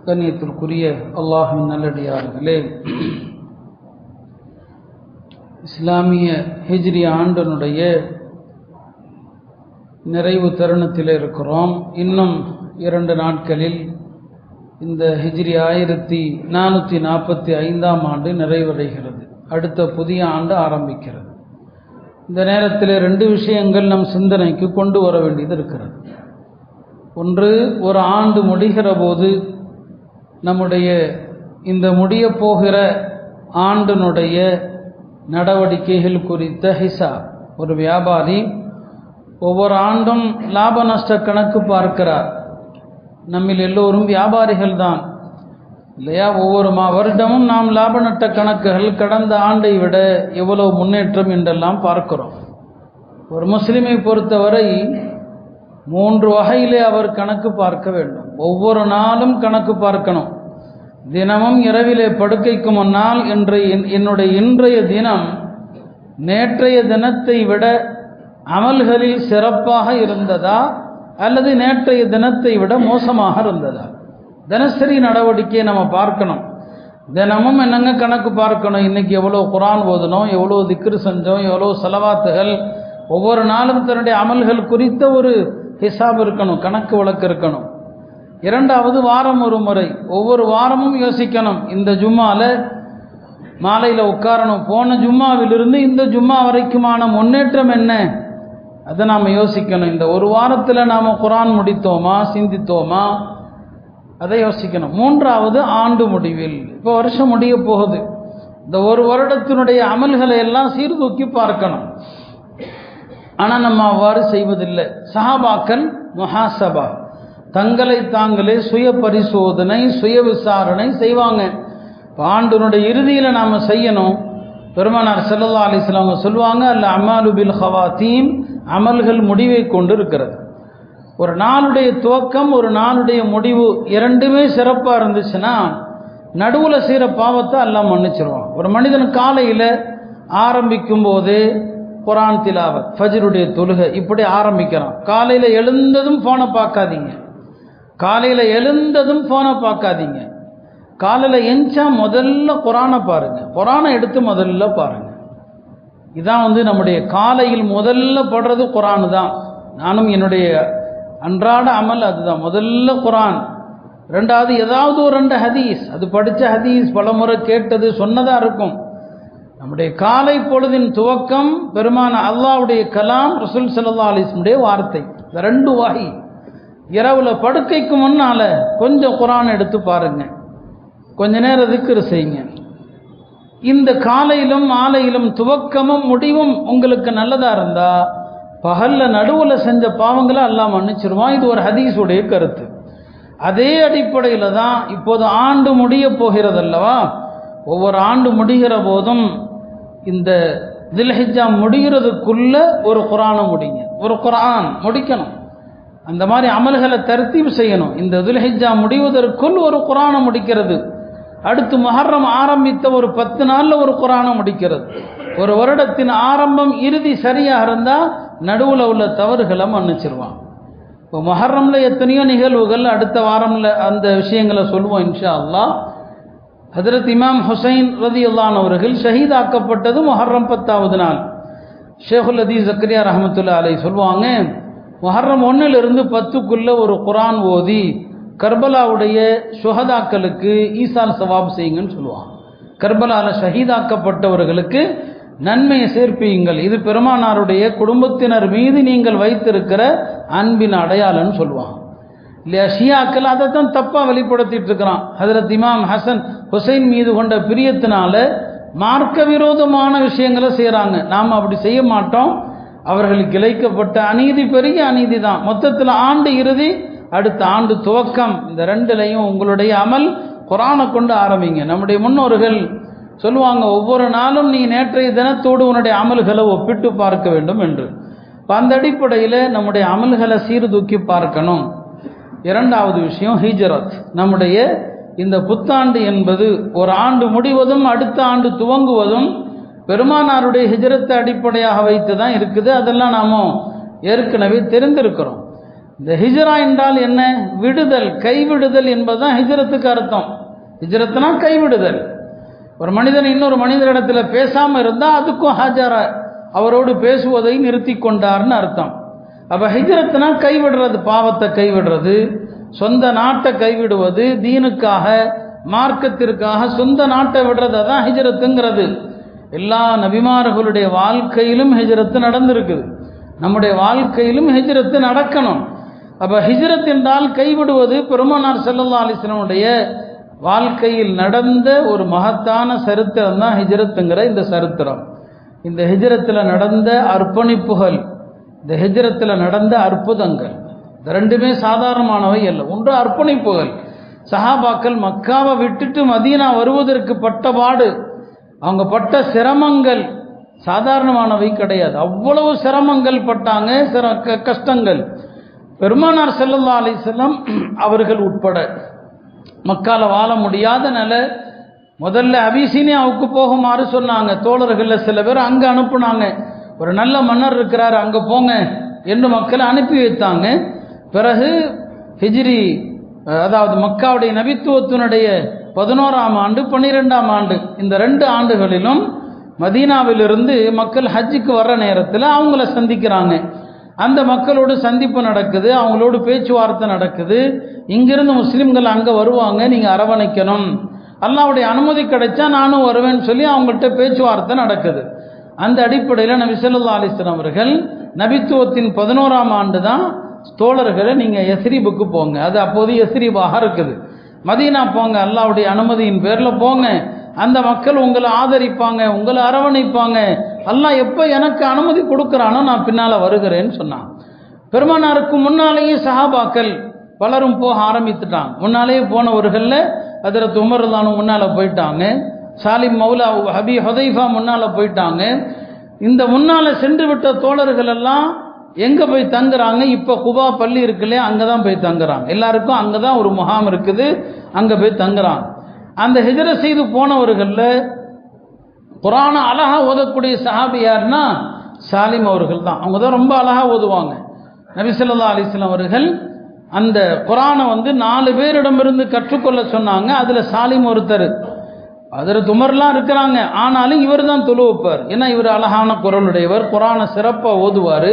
கண்ணியத்திற்குரிய அல்லாஹ்வின் நல்லடியார்களே, இஸ்லாமிய ஹிஜ்ரி ஆண்டினுடைய நிறைவு தருணத்தில் இருக்கிறோம். இன்னும் 2 நாட்களில் இந்த ஹிஜ்ரி 1445ஆம் ஆண்டு நிறைவடைகிறது. அடுத்த புதிய ஆண்டு ஆரம்பிக்கிறது. இந்த நேரத்தில் 2 விஷயங்கள் நம் சிந்தனைக்கு கொண்டு வர வேண்டியது இருக்கிறது. ஒன்று, ஒரு ஆண்டு முடிகிற போது நம்முடைய இந்த முடிய போகிற ஆண்டினுடைய நடவடிக்கைகள் குறித்த ஹிசாப். ஒரு வியாபாரி ஒவ்வொரு ஆண்டும் லாப நஷ்ட கணக்கு பார்க்கிறார். நம்மில் எல்லோரும் வியாபாரிகள் தான் இல்லையா? ஒவ்வொரு வருடமும் நாம் லாப நட்ட கணக்குகள் கடந்த ஆண்டை விட எவ்வளவு முன்னேற்றம் என்றெல்லாம் பார்க்கிறோம். ஒரு முஸ்லிமை பொறுத்தவரை 3 வகையிலே அவர் கணக்கு பார்க்க வேண்டும். ஒவ்வொரு நாளும் கணக்கு பார்க்கணும். தினமும் இரவிலே படுக்கைக்கு முன்னால் என்னுடைய இன்றைய தினம் நேற்றைய தினத்தை விட அமல்களில் சிறப்பாக இருந்ததா அல்லது நேற்றைய தினத்தை விட மோசமாக இருந்ததா? தினசரி நடவடிக்கையை நம்ம பார்க்கணும். தினமும் என்னங்க கணக்கு பார்க்கணும். இன்னைக்கு எவ்வளோ குர்ஆன் ஓதணும், எவ்வளோ திக்ர் செஞ்சோம், எவ்வளோ ஸலவாத்துகள். ஒவ்வொரு நாளும் தன்னுடைய அமல்கள் குறித்த ஒரு ஹிசாப் இருக்கணும், கணக்கு வழக்கு இருக்கணும். 2வது, வாரம் ஒரு முறை, ஒவ்வொரு வாரமும் யோசிக்கணும். இந்த ஜும்மால மாலையில் உட்காரணும், போன ஜும்மாவிலிருந்து இந்த ஜும்மா வரைக்குமான முன்னேற்றம் என்ன, அதை நாம் யோசிக்கணும். இந்த ஒரு வாரத்தில் நாம் குர்ஆன் முடித்தோமா, சிந்தித்தோமா, அதை யோசிக்கணும். 3வது, ஆண்டு முடிவில், இப்போ வருஷம் முடிய போகுது. இந்த ஒரு வருடத்தினுடைய அமல்களை எல்லாம் சீர்தூக்கி பார்க்கணும். ஆனால் நம்ம அவ்வாறு செய்வதில்லை. சஹாபாக்கள் முஹாசபா, தங்களை தாங்களே சுய பரிசோதனை, சுய விசாரணை செய்வாங்க. ஆண்டினுடைய இறுதியில் நாம் செய்யணும். பெருமானார் ஸல்லல்லாஹு அலைஹி வஸல்லம் சொல்லுவாங்க, அல்ல அமாலு பில் ஹவாத்தீம், அமல்கள் முடிவை கொண்டு இருக்கிறது. ஒரு நாளுடைய துவக்கம், ஒரு நாளுடைய முடிவு, 2மே சிறப்பாக இருந்துச்சுன்னா நடுவில் செய்கிற பாவத்தை எல்லாம் மன்னிச்சிருவான். ஒரு மனிதன் காலையில் ஆரம்பிக்கும் போதே குர்ஆன் திலாவத், ஃபஜ்ருடைய தொழுகை, இப்படி ஆரம்பிக்கிறான். காலையில் எழுந்ததும் ஃபோனை பார்க்காதீங்க. காலையில் எழுந்ததும் ஃபோனை பார்க்காதீங்க. காலையில் எஞ்சா முதல்ல குர்ஆனை பாருங்க. குர்ஆனை எடுத்து முதல்ல பாருங்க. இதான் நம்முடைய காலையில் முதல்ல படுறது குர்ஆன் தான். நானும் என்னுடைய அன்றாட அமல் அதுதான். முதல்ல குர்ஆன். 2வது ஏதாவது ஒரு 2 ஹதீஸ், அது படித்த ஹதீஸ், பலமுறை கேட்டது சொன்னதாக இருக்கும். நம்முடைய காலை பொழுதின் துவக்கம் பெருமான அல்லாஹ்வுடைய கலாம், ரசூல் ஸல்லல்லாஹு அலைஹி வஸல்லம் வார்த்தை. இந்த 2 வகை. இரவுல படுக்கைக்கு முன்னால கொஞ்சம் குர்ஆன் எடுத்து பாருங்க, கொஞ்ச நேரம் திக்ர் செய்யுங்க. இந்த காலையிலும் மாலையிலும் துவக்கமும் முடிவும் உங்களுக்கு நல்லதா இருந்தா பகல்ல நடுவுல செஞ்ச பாவங்களை அல்லாஹ் மன்னிச்சிருவான். இது ஒரு ஹதீஸுடைய கருத்து. அதே அடிப்படையில் தான் இப்போது ஆண்டு முடிய போகிறது அல்லவா? ஒவ்வொரு ஆண்டு முடிகிற போதும் இந்த தில்ஹிஜ்ஜா முடிகிறதுக்குள்ள ஒரு குர்ஆனை முடிங்க, ஒரு குர்ஆன் முடிக்கணும். அந்த மாதிரி அமல்களை தர்த்தீப் செய்யணும். இந்த தில்ஹிஜ்ஜா முடிவதற்குள் ஒரு குர்ஆனை முடிக்கிறது. அடுத்து முஹர்ரம் ஆரம்பித்த ஒரு 10 நாளில் ஒரு குர்ஆனை முடிக்கிறது. ஒரு வருடத்தின் ஆரம்பம் இறுதி சரியாக இருந்தால் நடுவில் உள்ள தவறுகளை மன்னிச்சிருவான். இப்போ முஹர்ரம்ல எத்தனையோ நிகழ்வுகள், அடுத்த வாரம்ல அந்த விஷயங்களை சொல்லுவோம் இன்ஷா அல்லாஹ். ஹஜ்ரத் இமாம் ஹுசைன் ரலியல்லாஹு அன்ஹு அவர்கள் ஷஹீதாக்கப்பட்டது முஹர்ரம் 10வது நாள். ஷேகுல் ஹதீஸ் ஜக்கரியா ரஹ்மத்துல்லாஹி அலைஹி சொல்லுவாங்க, முஹர்ரம் 1லிருந்து 10க்குள்ள ஒரு குர்ஆன் ஓதி கர்பலாவுடைய ஷுஹதாக்களுக்கு ஈசால் சவாப் செய்யுங்கன்னு சொல்லுவாங்க. கர்பலால ஷஹீதாக்கப்பட்டவர்களுக்கு நன்மையை சேர்ப்பீங்கள். இது பெருமானாருடைய குடும்பத்தினர் மீது நீங்கள் வைத்திருக்கிற அன்பின் அடையாளம்னு சொல்லுவாங்க. இல்லையா? ஷியாக்கள் அதை தான் தப்பாக வெளிப்படுத்திட்டு இருக்கிறான். ஹஜ்ரத் இமாம் ஹசன் ஹுசைன் மீது கொண்ட பிரியத்தினால மார்க்க விரோதமான விஷயங்களை செய்கிறாங்க. நாம் அப்படி செய்ய மாட்டோம். அவர்களுக்கு இழைக்கப்பட்ட அநீதி பெரிய அநீதி தான். மொத்தத்தில் ஆண்டு இறுதி, அடுத்த ஆண்டு துவக்கம், இந்த 2லையும் உங்களுடைய அமல் குர்ஆனை கொண்டு ஆரம்பிங்க. நம்முடைய முன்னோர்கள் சொல்லுவாங்க, ஒவ்வொரு நாளும் நீ நேற்றைய தினத்தோடு உன்னுடைய அமல்களை ஒப்பிட்டு பார்க்க வேண்டும் என்று. அந்த அடிப்படையில் நம்முடைய அமல்களை சீர்தூக்கி பார்க்கணும். 2வது விஷயம் ஹிஜ்ரத். நம்முடைய இந்த புத்தாண்டு என்பது ஒரு ஆண்டு முடிவதும் அடுத்த ஆண்டு துவங்குவதும் பெருமானாருடைய ஹிஜ்ரத்தை அடிப்படையாக வைத்து தான் இருக்குது. அதெல்லாம் நாம் ஏற்கனவே தெரிந்திருக்கிறோம். இந்த ஹிஜ்ரா என்றால் என்ன? விடுதல், கைவிடுதல் என்பதுதான் ஹிஜ்ரத்துக்கு அர்த்தம். ஹிஜ்ரத்னா கைவிடுதல். ஒரு மனிதன் இன்னொரு மனிதரிடத்தில் பேசாமல் இருந்தால் அதுக்கும் ஹாஜரா அவரோடு பேசுவதை நிறுத்தி கொண்டார்னு அர்த்தம். அப்போ ஹிஜ்ரத்னா கைவிடுறது, பாவத்தை கைவிடுறது, சொந்த நாட்டை கைவிடுவது, தீனுக்காக மார்க்கத்திற்காக சொந்த நாட்டை விடுறது, அதான் ஹிஜ்ரத்துங்கிறது. எல்லா நபிமார்களுடைய வாழ்க்கையிலும் ஹிஜ்ரத்து நடந்திருக்குது. நம்முடைய வாழ்க்கையிலும் ஹிஜ்ரத்து நடக்கணும். அப்போ ஹிஜ்ரத் என்றால் கைவிடுவது. பெருமானார் ஸல்லல்லாஹு அலைஹி வஸல்லம் வாழ்க்கையில் நடந்த ஒரு மகத்தான சரித்திரம் தான் ஹிஜ்ரத்துங்கிற இந்த சரித்திரம். இந்த ஹிஜ்ரத்தில் நடந்த அர்ப்பணிப்புகள், இந்த ஹிஜ்ரத்தில் நடந்த அற்புதங்கள், இந்த ரெண்டுமே சாதாரணமானவை அல்ல. ஒன்று அர்ப்பணிப்புகள். சஹாபாக்கள் மக்காவை விட்டுட்டு மதீனா வருவதற்கு பட்ட பாடு, அவங்க பட்ட சிரமங்கள் சாதாரணமானவை கிடையாது. அவ்வளவு சிரமங்கள் பட்டாங்க, கஷ்டங்கள். பெருமானார் ஸல்லல்லாஹு அலைஹி வஸல்லம் அவர்கள் உட்பட மக்கால வாழ முடியாத நிலை. முதல்ல அபிசீனியாவுக்கு போகுமாறு சொன்னாங்க. தோழர்களில் சில பேர் அங்கே அனுப்புனாங்க. ஒரு நல்ல மன்னர் இருக்கிறார், அங்கே போங்க என்று மக்களை அனுப்பி வைத்தாங்க. பிறகு ஹிஜ்ரி, அதாவது மக்காவுடைய நபித்துவத்தினுடைய 11ஆம் ஆண்டு 12ஆம் ஆண்டு, இந்த 2 ஆண்டுகளிலும் மதீனாவிலிருந்து மக்கள் ஹஜ்ஜுக்கு வர்ற நேரத்தில் அவங்கள சந்திக்கிறாங்க. அந்த மக்களோடு சந்திப்பு நடக்குது, அவங்களோடு பேச்சுவார்த்தை நடக்குது. இங்கிருந்து முஸ்லீம்கள் அங்கே வருவாங்க, நீங்கள் அரவணைக்கணும், அல்லாஹ்வுடைய அனுமதி கிடைச்சா நானும் வருவேன்னு சொல்லி அவங்கள்ட்ட பேச்சுவார்த்தை நடக்குது. அந்த அடிப்படையில் நபி ஸல்லல்லாஹு அலைஹி வஸல்லம் அவர்கள் நபித்துவத்தின் 11ஆம் ஆண்டு தான் தோழர்களை நீங்கள் யஸ்ரிபுக்கு போங்க, அது அப்போது யஸ்ரிபாக இருக்குது, மதீனா போங்க, அல்லாஹ்வுடைய அனுமதியின் பேரில் போங்க, அந்த மக்கள் உங்களை ஆதரிப்பாங்க, உங்களை அரவணைப்பாங்க, அல்லாஹ் எப்போ எனக்கு அனுமதி கொடுக்குறானோ நான் பின்னால் வருகிறேன்னு சொன்னான். பெருமானாருக்கு முன்னாலேயே சஹாபாக்கள் பலரும் போக ஆரம்பித்துட்டாங்க. முன்னாலேயே போனவர்களில் ஹஜ்ரத் உமர் ரலியல்லாஹு முன்னால் போயிட்டாங்க, சாலிம் மௌலா அபி ஹுதைஃபா முன்னால் போயிட்டாங்க. இந்த முன்னால் சென்று விட்ட தோழர்கள் எல்லாம் எங்கே போய் தங்குறாங்க? இப்போ குபா பள்ளி இருக்குல்லையே, அங்கே தான் போய் தங்குறாங்க. எல்லாருக்கும் அங்கே தான் ஒரு முகாம் இருக்குது, அங்கே போய் தங்குறாங்க. அந்த ஹிஜ்ர செய்து போனவர்களில் குர்ஆனை அழகாக ஓதக்கூடிய சஹாபி யாருன்னா சாலிம் அவர்கள் தான். அவங்க தான் ரொம்ப அழகாக ஓதுவாங்க. நபி ஸல்லல்லாஹு அலைஹி வஸல்லம் அவர்கள் அந்த குர்ஆனை 4 பேரிடமிருந்து கற்றுக்கொள்ள சொன்னாங்க. அதில் சாலிம் ஒருத்தர். ஹஜ்ரத் உமர்லாம் இருக்கிறாங்க, ஆனாலும் இவர் தான் தொழு வைப்பார். ஏன்னா இவர் அழகான குரலுடையவர், குர்ஆனை சிறப்பாக ஓதுவார்.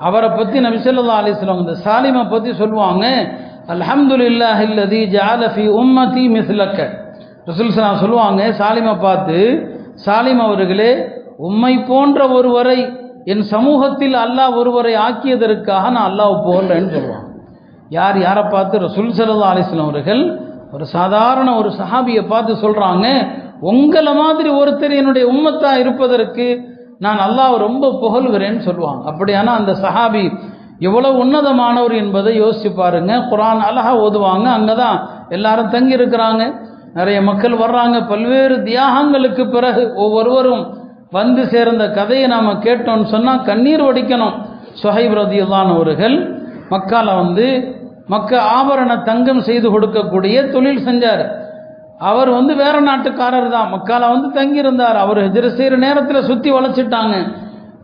அவரை பற்றி நபி ஸல்லல்லாஹு அலைஹி வஸல்லம் இந்த சாலிமை பற்றி சொல்லுவாங்க, அல்ஹம்துலில்லாஹில்லதீ ஜஅல ஃபீ உம்மதி மிஸ்லக. ரசூல் ஸல்லல்லாஹு சொல்லுவாங்க சாலிமை பார்த்து, சாலிம் அவர்களே, உம்மை போன்ற ஒருவரை என் சமூகத்தில் அல்லாஹ் ஒருவரை ஆக்கியதற்காக நான் அல்லாஹ் போகிறேன்னு சொல்லுவாங்க. யாரை பார்த்து? ரசூல் ஸல்லல்லாஹு அலைஹி வஸல்லம் அவர்கள் ஒரு சாதாரண ஒரு சஹாபியை பார்த்து சொல்கிறாங்க, உங்களை மாதிரி ஒருத்தர் என்னுடைய உம்மத்தா இருப்பதற்கு நான் அல்லாஹ் ரொம்ப புகழ்கிறேன்னு சொல்லுவாங்க. அப்படியானா அந்த சஹாபி எவ்வளவு உன்னதமானவர் என்பதை யோசிச்சு பாருங்க. குர்ஆன் அழகா ஓதுவாங்க, அங்கே தான் எல்லாரும் தங்கி இருக்கிறாங்க, நிறைய மக்கள் வர்றாங்க. பல்வேறு தியாகங்களுக்கு பிறகு ஒவ்வொருவரும் வந்து சேர்ந்த கதையை நாம் கேட்டோம்னு சொன்னால் கண்ணீர் வடிக்கணும். சுஹைப் ரலியல்லாஹு அன்ஹு அவர்கள் மக்கால மக்க ஆபரண தங்கம் செய்து கொடுக்கக்கூடிய தொழில் செஞ்சார். அவர் வேற நாட்டுக்காரர் தான், மக்கால தங்கியிருந்தார். அவர் ஹிஜ்ர செய்கிற நேரத்தில் சுற்றி வளைச்சிட்டாங்க.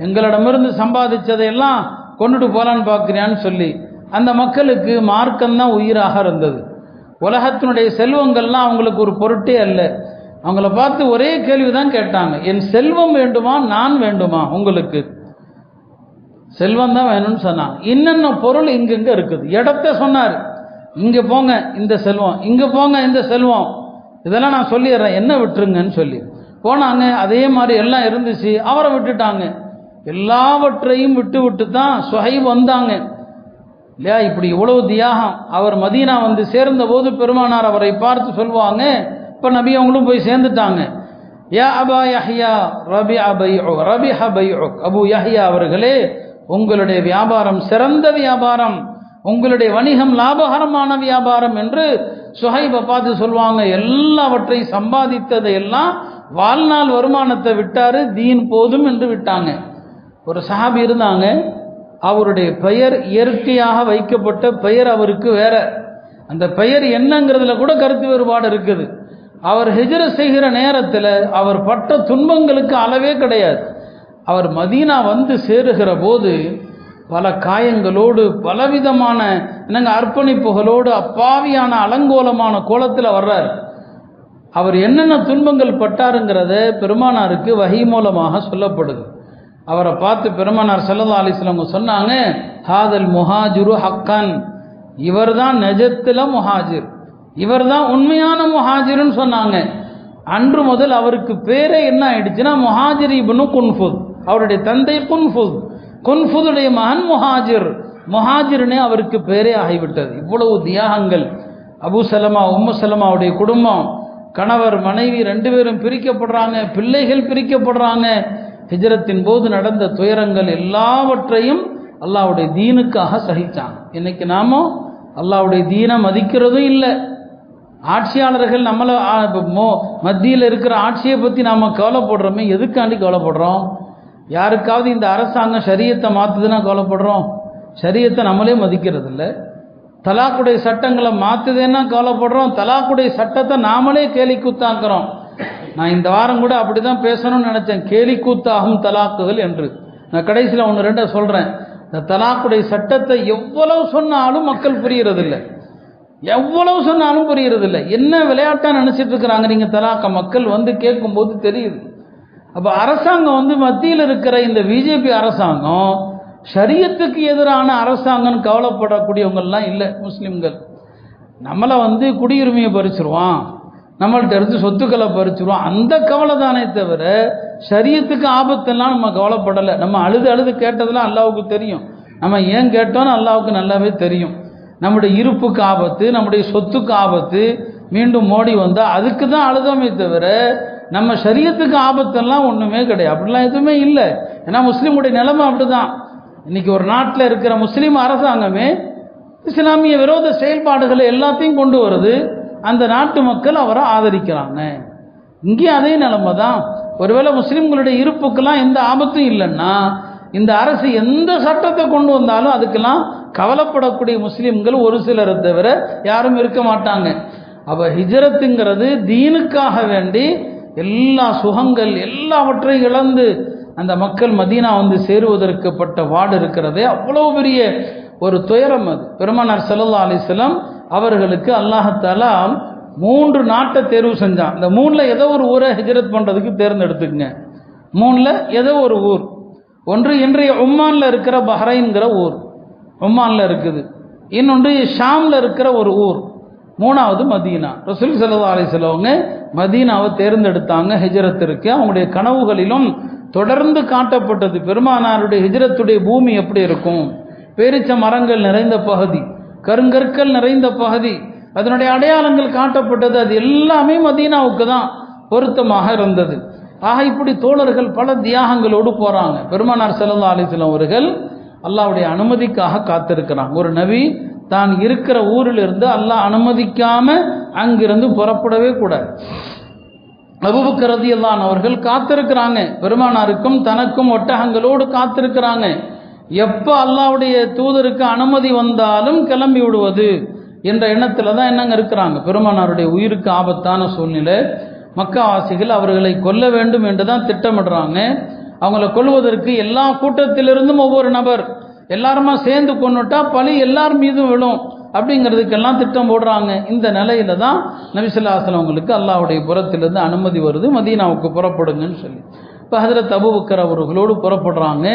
எங்களிடமிருந்து சம்பாதிச்சதையெல்லாம் கொண்டுட்டு போகலான்னு பார்க்குறியான்னு சொல்லி அந்த மக்களுக்கு மார்க்கம்தான் உயிராக இருந்தது. உலகத்தினுடைய செல்வங்கள்லாம் அவங்களுக்கு ஒரு பொருட்டே அல்ல. அவங்கள பார்த்து ஒரே கேள்வி தான் கேட்டாங்க, என் செல்வம் வேண்டுமா, நான் வேண்டுமா? உங்களுக்கு செல்வம் தான் வேணும்னு சொன்னாங்க. இன்னென்ன பொருள் இங்கெங்க இருக்குது, இடத்த சொன்னார். இங்கே போங்க இந்த செல்வம், இங்கே போங்க இந்த செல்வம், இதெல்லாம் நான் சொல்லிடுறேன், என்ன விட்டுருங்கன்னு சொல்லி போனாங்க. அதே மாதிரி எல்லாம் இருந்துச்சு. அவரை விட்டுட்டாங்க. எல்லாவற்றையும் விட்டு தான் சுஹைப் வந்தாங்க இல்லையா? இப்படி இவ்வளவு தியாகம். அவர் மதீனா சேர்ந்த போது பெருமானார் அவரை பார்த்து சொல்லுவாங்க, இப்போ நபி அவங்களும் போய் சேர்ந்துட்டாங்க. யா அபா யஹ்யா ரபிஹ பைஉக், அபு யஹ்யா அவர்களே, உங்களுடைய வியாபாரம் சிறந்த வியாபாரம், உங்களுடைய வணிகம் லாபகரமான வியாபாரம் என்று சுஹைபை பார்த்து சொல்லுவாங்க. எல்லாவற்றையும் சம்பாதித்ததை எல்லாம் வாழ்நாள் வருமானத்தை விட்டாரு, தீன் போதும் என்று விட்டாங்க. ஒரு சஹாபி இருந்தாங்க, அவருடைய பெயர் இயற்கையாக வைக்கப்பட்ட பெயர் அவருக்கு வேற. அந்த பெயர் என்னங்கிறதுல கூட கருத்து வேறுபாடு இருக்குது. அவர் ஹிஜ்ர செய்கிற நேரத்தில் அவர் பட்ட துன்பங்களுக்கு அளவே கிடையாது. அவர் மதீனா சேருகிற போது பல காயங்களோடு பலவிதமான அர்ப்பணிப்புகளோடு அப்பாவியான அலங்கோலமான கோலத்தில் வர்றார். அவர் என்னென்ன துன்பங்கள் பட்டாருங்கிறத பெருமானாருக்கு வஹி மூலமாக சொல்லப்படுது. அவரை பார்த்து பெருமானார் ஸல்லல்லாஹு அலைஹி வஸல்லம் சொன்னாங்க, ஹாதல் முஹாஜிரு ஹக்கன், இவர் தான் நிஜத்தில் முஹாஜிர், இவர் தான் உண்மையான முஹாஜிர்னு சொன்னாங்க. அன்று முதல் அவருக்கு பேரே என்ன ஆயிடுச்சுன்னா முஹாஜிர் இப்னு குன்ஃபுத். அவருடைய தந்தை குன்ஃபுத், குன்ஃபுதுடைய மகன் முஹாஜிர், முஹாஜிர்னே அவருக்கு பேரே ஆகிவிட்டது. இவ்வளவு தியாகங்கள். அபூ சலமா உம்மு சலமாவுடைய குடும்பம், கணவர் மனைவி 2 பேரும் பிரிக்கப்படுறாங்க, பிள்ளைகள் பிரிக்கப்படுறாங்க. ஹிஜ்ரத்தின் போது நடந்த துயரங்கள் எல்லாவற்றையும் அல்லாஹ்வுடைய தீனுக்காக சகிச்சாங்க. இன்னைக்கு நாம அல்லாஹ்வுடைய தீனை மதிக்கிறதும் இல்லை. ஆட்சியாளர்கள் நம்மளை மத்தியில் இருக்கிற ஆட்சியை பற்றி நாம் கவலைப்படுறோமே, எதுக்காண்டி கவலைப்படுறோம்? யாருக்காவது இந்த அரசாங்கம் ஷரியத்தை மாற்றுதுன்னா கவலைப்படுறோம். ஷரியத்தை நம்மளே மதிக்கிறது இல்லை. தலாக்குடைய சட்டங்களை மாற்றுதுன்னா கவலைப்படுறோம். தலாக்குடைய சட்டத்தை நாமளே கேலி கூத்தாக்குறோம். நான் இந்த வாரம் கூட அப்படி தான் பேசணும்னு நினச்சேன், கேலி கூத்தாகும் தலாக்குகள் என்று. நான் கடைசியில் 1-2 சொல்கிறேன். இந்த தலாக்குடைய சட்டத்தை எவ்வளவு சொன்னாலும் மக்கள் புரியறதில்லை, எவ்வளவு சொன்னாலும் புரியறதில்லை. என்ன விளையாட்டா நினைச்சிட்டு இருக்கிறாங்க நீங்க தலாக்க? மக்கள் வந்து கேட்கும்போது தெரியுது. அப்ப அரசாங்கம் மத்தியில் இருக்கிற இந்த பிஜேபி அரசாங்கம் ஷரியத்துக்கு எதிரான அரசாங்கம் கவலைப்படக்கூடியவங்கெல்லாம் இல்லை. முஸ்லிம்கள் நம்மளை குடியுரிமையை பறிச்சிருவான், நம்மள்ட்ட இருந்து சொத்துக்களை பறிச்சிருவான், அந்த கவலை தானே தவிர ஷரியத்துக்கு ஆபத்தெல்லாம் நம்ம கவலைப்படலை. நம்ம அழுது கேட்டதெல்லாம் அல்லாவுக்கு தெரியும். நம்ம ஏன் கேட்டோன்னு அல்லாவுக்கு நல்லாவே தெரியும். நம்முடைய இருப்புக்கு ஆபத்து, நம்முடைய சொத்துக்கு ஆபத்து, மீண்டும் மோடி வந்தால் அதுக்கு தான் அழுதமே தவிர நம்ம ஷரியத்துக்கு ஆபத்தெல்லாம் ஒன்றுமே கிடையாது. அப்படிலாம் எதுவுமே இல்லை. ஏன்னா முஸ்லீமுடைய நிலைமை அப்படிதான். இன்னைக்கு ஒரு நாட்டில் இருக்கிற முஸ்லீம் அரசாங்கமே இஸ்லாமிய விரோத செயல்பாடுகளை எல்லாத்தையும் கொண்டு வருது. அந்த நாட்டு மக்கள் அவரை ஆதரிக்கிறாங்க. இங்கேயும் அதே நிலைமை தான். ஒருவேளை முஸ்லீம்களுடைய இருப்புக்கெல்லாம் எந்த ஆபத்தும் இல்லைன்னா இந்த அரசு எந்த சட்டத்தை கொண்டு வந்தாலும் அதுக்கெல்லாம் கவலைப்படக்கூடிய முஸ்லீம்கள் ஒரு சிலரை தவிர யாரும் இருக்க மாட்டாங்க. அப்போ ஹிஜ்ரத்துங்கிறது தீனுக்காக வேண்டி எல்லா சுகங்கள் எல்லாவற்றையும் இழந்து அந்த மக்கள் மதீனா சேருவதற்கு பட்ட வாடு இருக்கிறதே அவ்வளவு பெரிய ஒரு துயரம். அது பெருமானார் ஸல்லல்லாஹு அலைஹி வஸல்லம் அவர்களுக்கு அல்லாஹ் தஆலா 3 நாட்டை தேர்வு செஞ்சான். இந்த 3ல் ஏதோ ஒரு ஊரை ஹிஜ்ரத் பண்ணுறதுக்கு தேர்ந்தெடுத்துக்குங்க. 3ல் ஏதோ ஒரு ஊர். ஒன்று இன்றைய ஒமானில் இருக்கிற பஹ்ரைன்கிற ஊர், ஒமானில் இருக்குது. இன்னொன்று ஷாமில் இருக்கிற ஒரு ஊர். 3வது மதீனா. ரசூல் ஸல்லல்லாஹு அலைஹி வஸல்லம் மதீனாவை தேர்ந்தெடுத்தாங்க ஹிஜ்ரத்திற்கு. அவங்களுடைய கனவுகளிலும் தொடர்ந்து காட்டப்பட்டது பெருமானாருடைய ஹிஜ்ரத்துடைய பூமி எப்படி இருக்கும். பேரிச்ச மரங்கள் நிறைந்த பகுதி, கருங்கற்கள் நிறைந்த பகுதி, அதனுடைய அடையாளங்கள் காட்டப்பட்டது. அது எல்லாமே மதீனாவுக்கு தான் பொருத்தமாக இருந்தது. ஆக இப்படி தோழர்கள் பல தியாகங்களோடு போகிறாங்க. பெருமானார் ஸல்லல்லாஹு அலைஹி வஸல்லம் அவர்கள் அல்லாஹ்வுடைய அனுமதிக்காக காத்திருக்கிறாங்க. ஒரு நபி தான் இருக்கிற ஊரிலிருந்து அல்லாஹ் அனுமதிக்காம அங்கிருந்து புறப்படவே கூடாது. அபூபக்கர் ரலியல்லாஹு அன்ஹு அவர்கள் காத்திருக்கிறாங்க. பெருமானாருக்கும் தனக்கும் ஒட்டகங்களோடு காத்திருக்கிறாங்க. எப்போ அல்லாஹ்வுடைய தூதருக்கு அனுமதி வந்தாலும் கிளம்பி விடுவது என்ற எண்ணத்தில் தான் என்னங்க இருக்கிறாங்க. பெருமானாருடைய உயிருக்கு ஆபத்தான சூழ்நிலை. மக்காவாசிகள் அவர்களை கொல்ல வேண்டும் என்று தான் திட்டமிடுறாங்க. அவங்களை கொல்வதற்கு எல்லா கூட்டத்திலிருந்தும் ஒவ்வொரு நபர் எல்லாருமா சேர்ந்து கொண்டுட்டா பழி எல்லார் மீதும் விழும் அப்படிங்கிறதுக்கெல்லாம் திட்டம் போடுறாங்க. இந்த நிலையில தான் நபி ஸல்லல்லாஹு அலைஹி வஸல்லம் அவங்களுக்கு அல்லாஹ்வுடைய புறத்திலிருந்து அனுமதி வருது, மதீனாவுக்கு புறப்படுங்கன்னு சொல்லி. இப்போ ஹஜ்ரத் அபூபக்கர் அவர்களோடு புறப்படுறாங்க.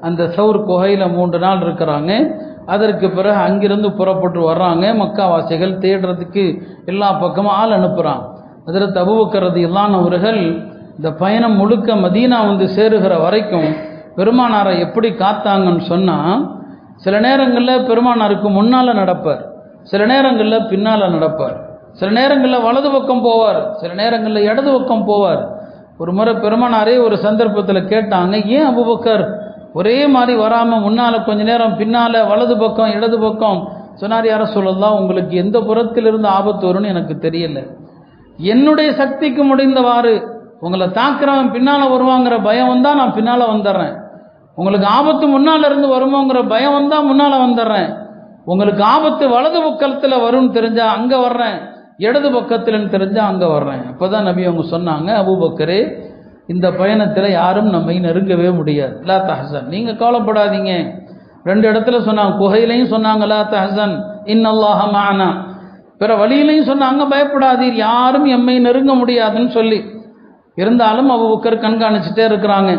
அந்த சௌர் குகையில் 3 நாள் இருக்கிறாங்க. அதற்கு பிறகு அங்கிருந்து புறப்பட்டு வர்றாங்க. மக்காவாசிகள் தேடுறதுக்கு எல்லா பக்கமும் ஆள் அனுப்புகிறாங்க. ஹஜ்ரத் அபூபக்கர் ரலியல்லாஹு அன்ஹு அவர்கள் இந்த பயணம் முழுக்க மதீனா சேருகிற வரைக்கும் பெருமானாரை எப்படி காத்தாங்கன்னு சொன்னால், சில நேரங்களில் பெருமானாருக்கு முன்னால் நடப்பார், சில நேரங்களில் பின்னால் நடப்பார், சில நேரங்களில் வலது பக்கம் போவார், சில நேரங்களில் இடது பக்கம் போவார். ஒரு முறை பெருமானாரே ஒரு சந்தர்ப்பத்தில் கேட்டாங்க, ஏன் அபூபக்கர் ஒரே மாதிரி வராமல் முன்னால் கொஞ்ச நேரம் பின்னால் வலது பக்கம் இடது பக்கம் சொன்னார். யார சொல்லலாம், உங்களுக்கு எந்த புறத்திலிருந்து ஆபத்து வரும்னு எனக்கு தெரியல, என்னுடைய சக்திக்கு முடிந்தவாறு உங்களை தாக்குறவன் பின்னால் வருவாங்கிற பயம் வந்தால் நான் பின்னால் வந்துடுறேன், உங்களுக்கு ஆபத்து முன்னால் இருந்து வருமோங்கிற பயம் வந்தால் முன்னால் வந்துடுறேன், உங்களுக்கு ஆபத்து வலது பக்கத்தில் வரும்னு தெரிஞ்சா அங்கே வர்றேன், இடது பக்கத்தில்னு தெரிஞ்சால் அங்கே வர்றேன். அப்போ தான் நபி அவங்க சொன்னாங்க, அபூபக்கரே இந்த பயணத்தில் யாரும் நம்மை நெருங்கவே முடியாது, லா தஹ்சன், நீங்கள் கவலைப்படாதீங்க, 2 இடத்துல சொன்னாங்க. குகையிலையும் சொன்னாங்க லா தஹ்சன் இன்னல்லாஹ மஅனா, பிற வழியிலையும் சொன்னாங்க பயப்படாதீர், யாரும் எம்மை நெருங்க முடியாதுன்னு சொல்லி. இருந்தாலும் அபூபக்கர் கண்காணிச்சுட்டே இருக்கிறாங்க.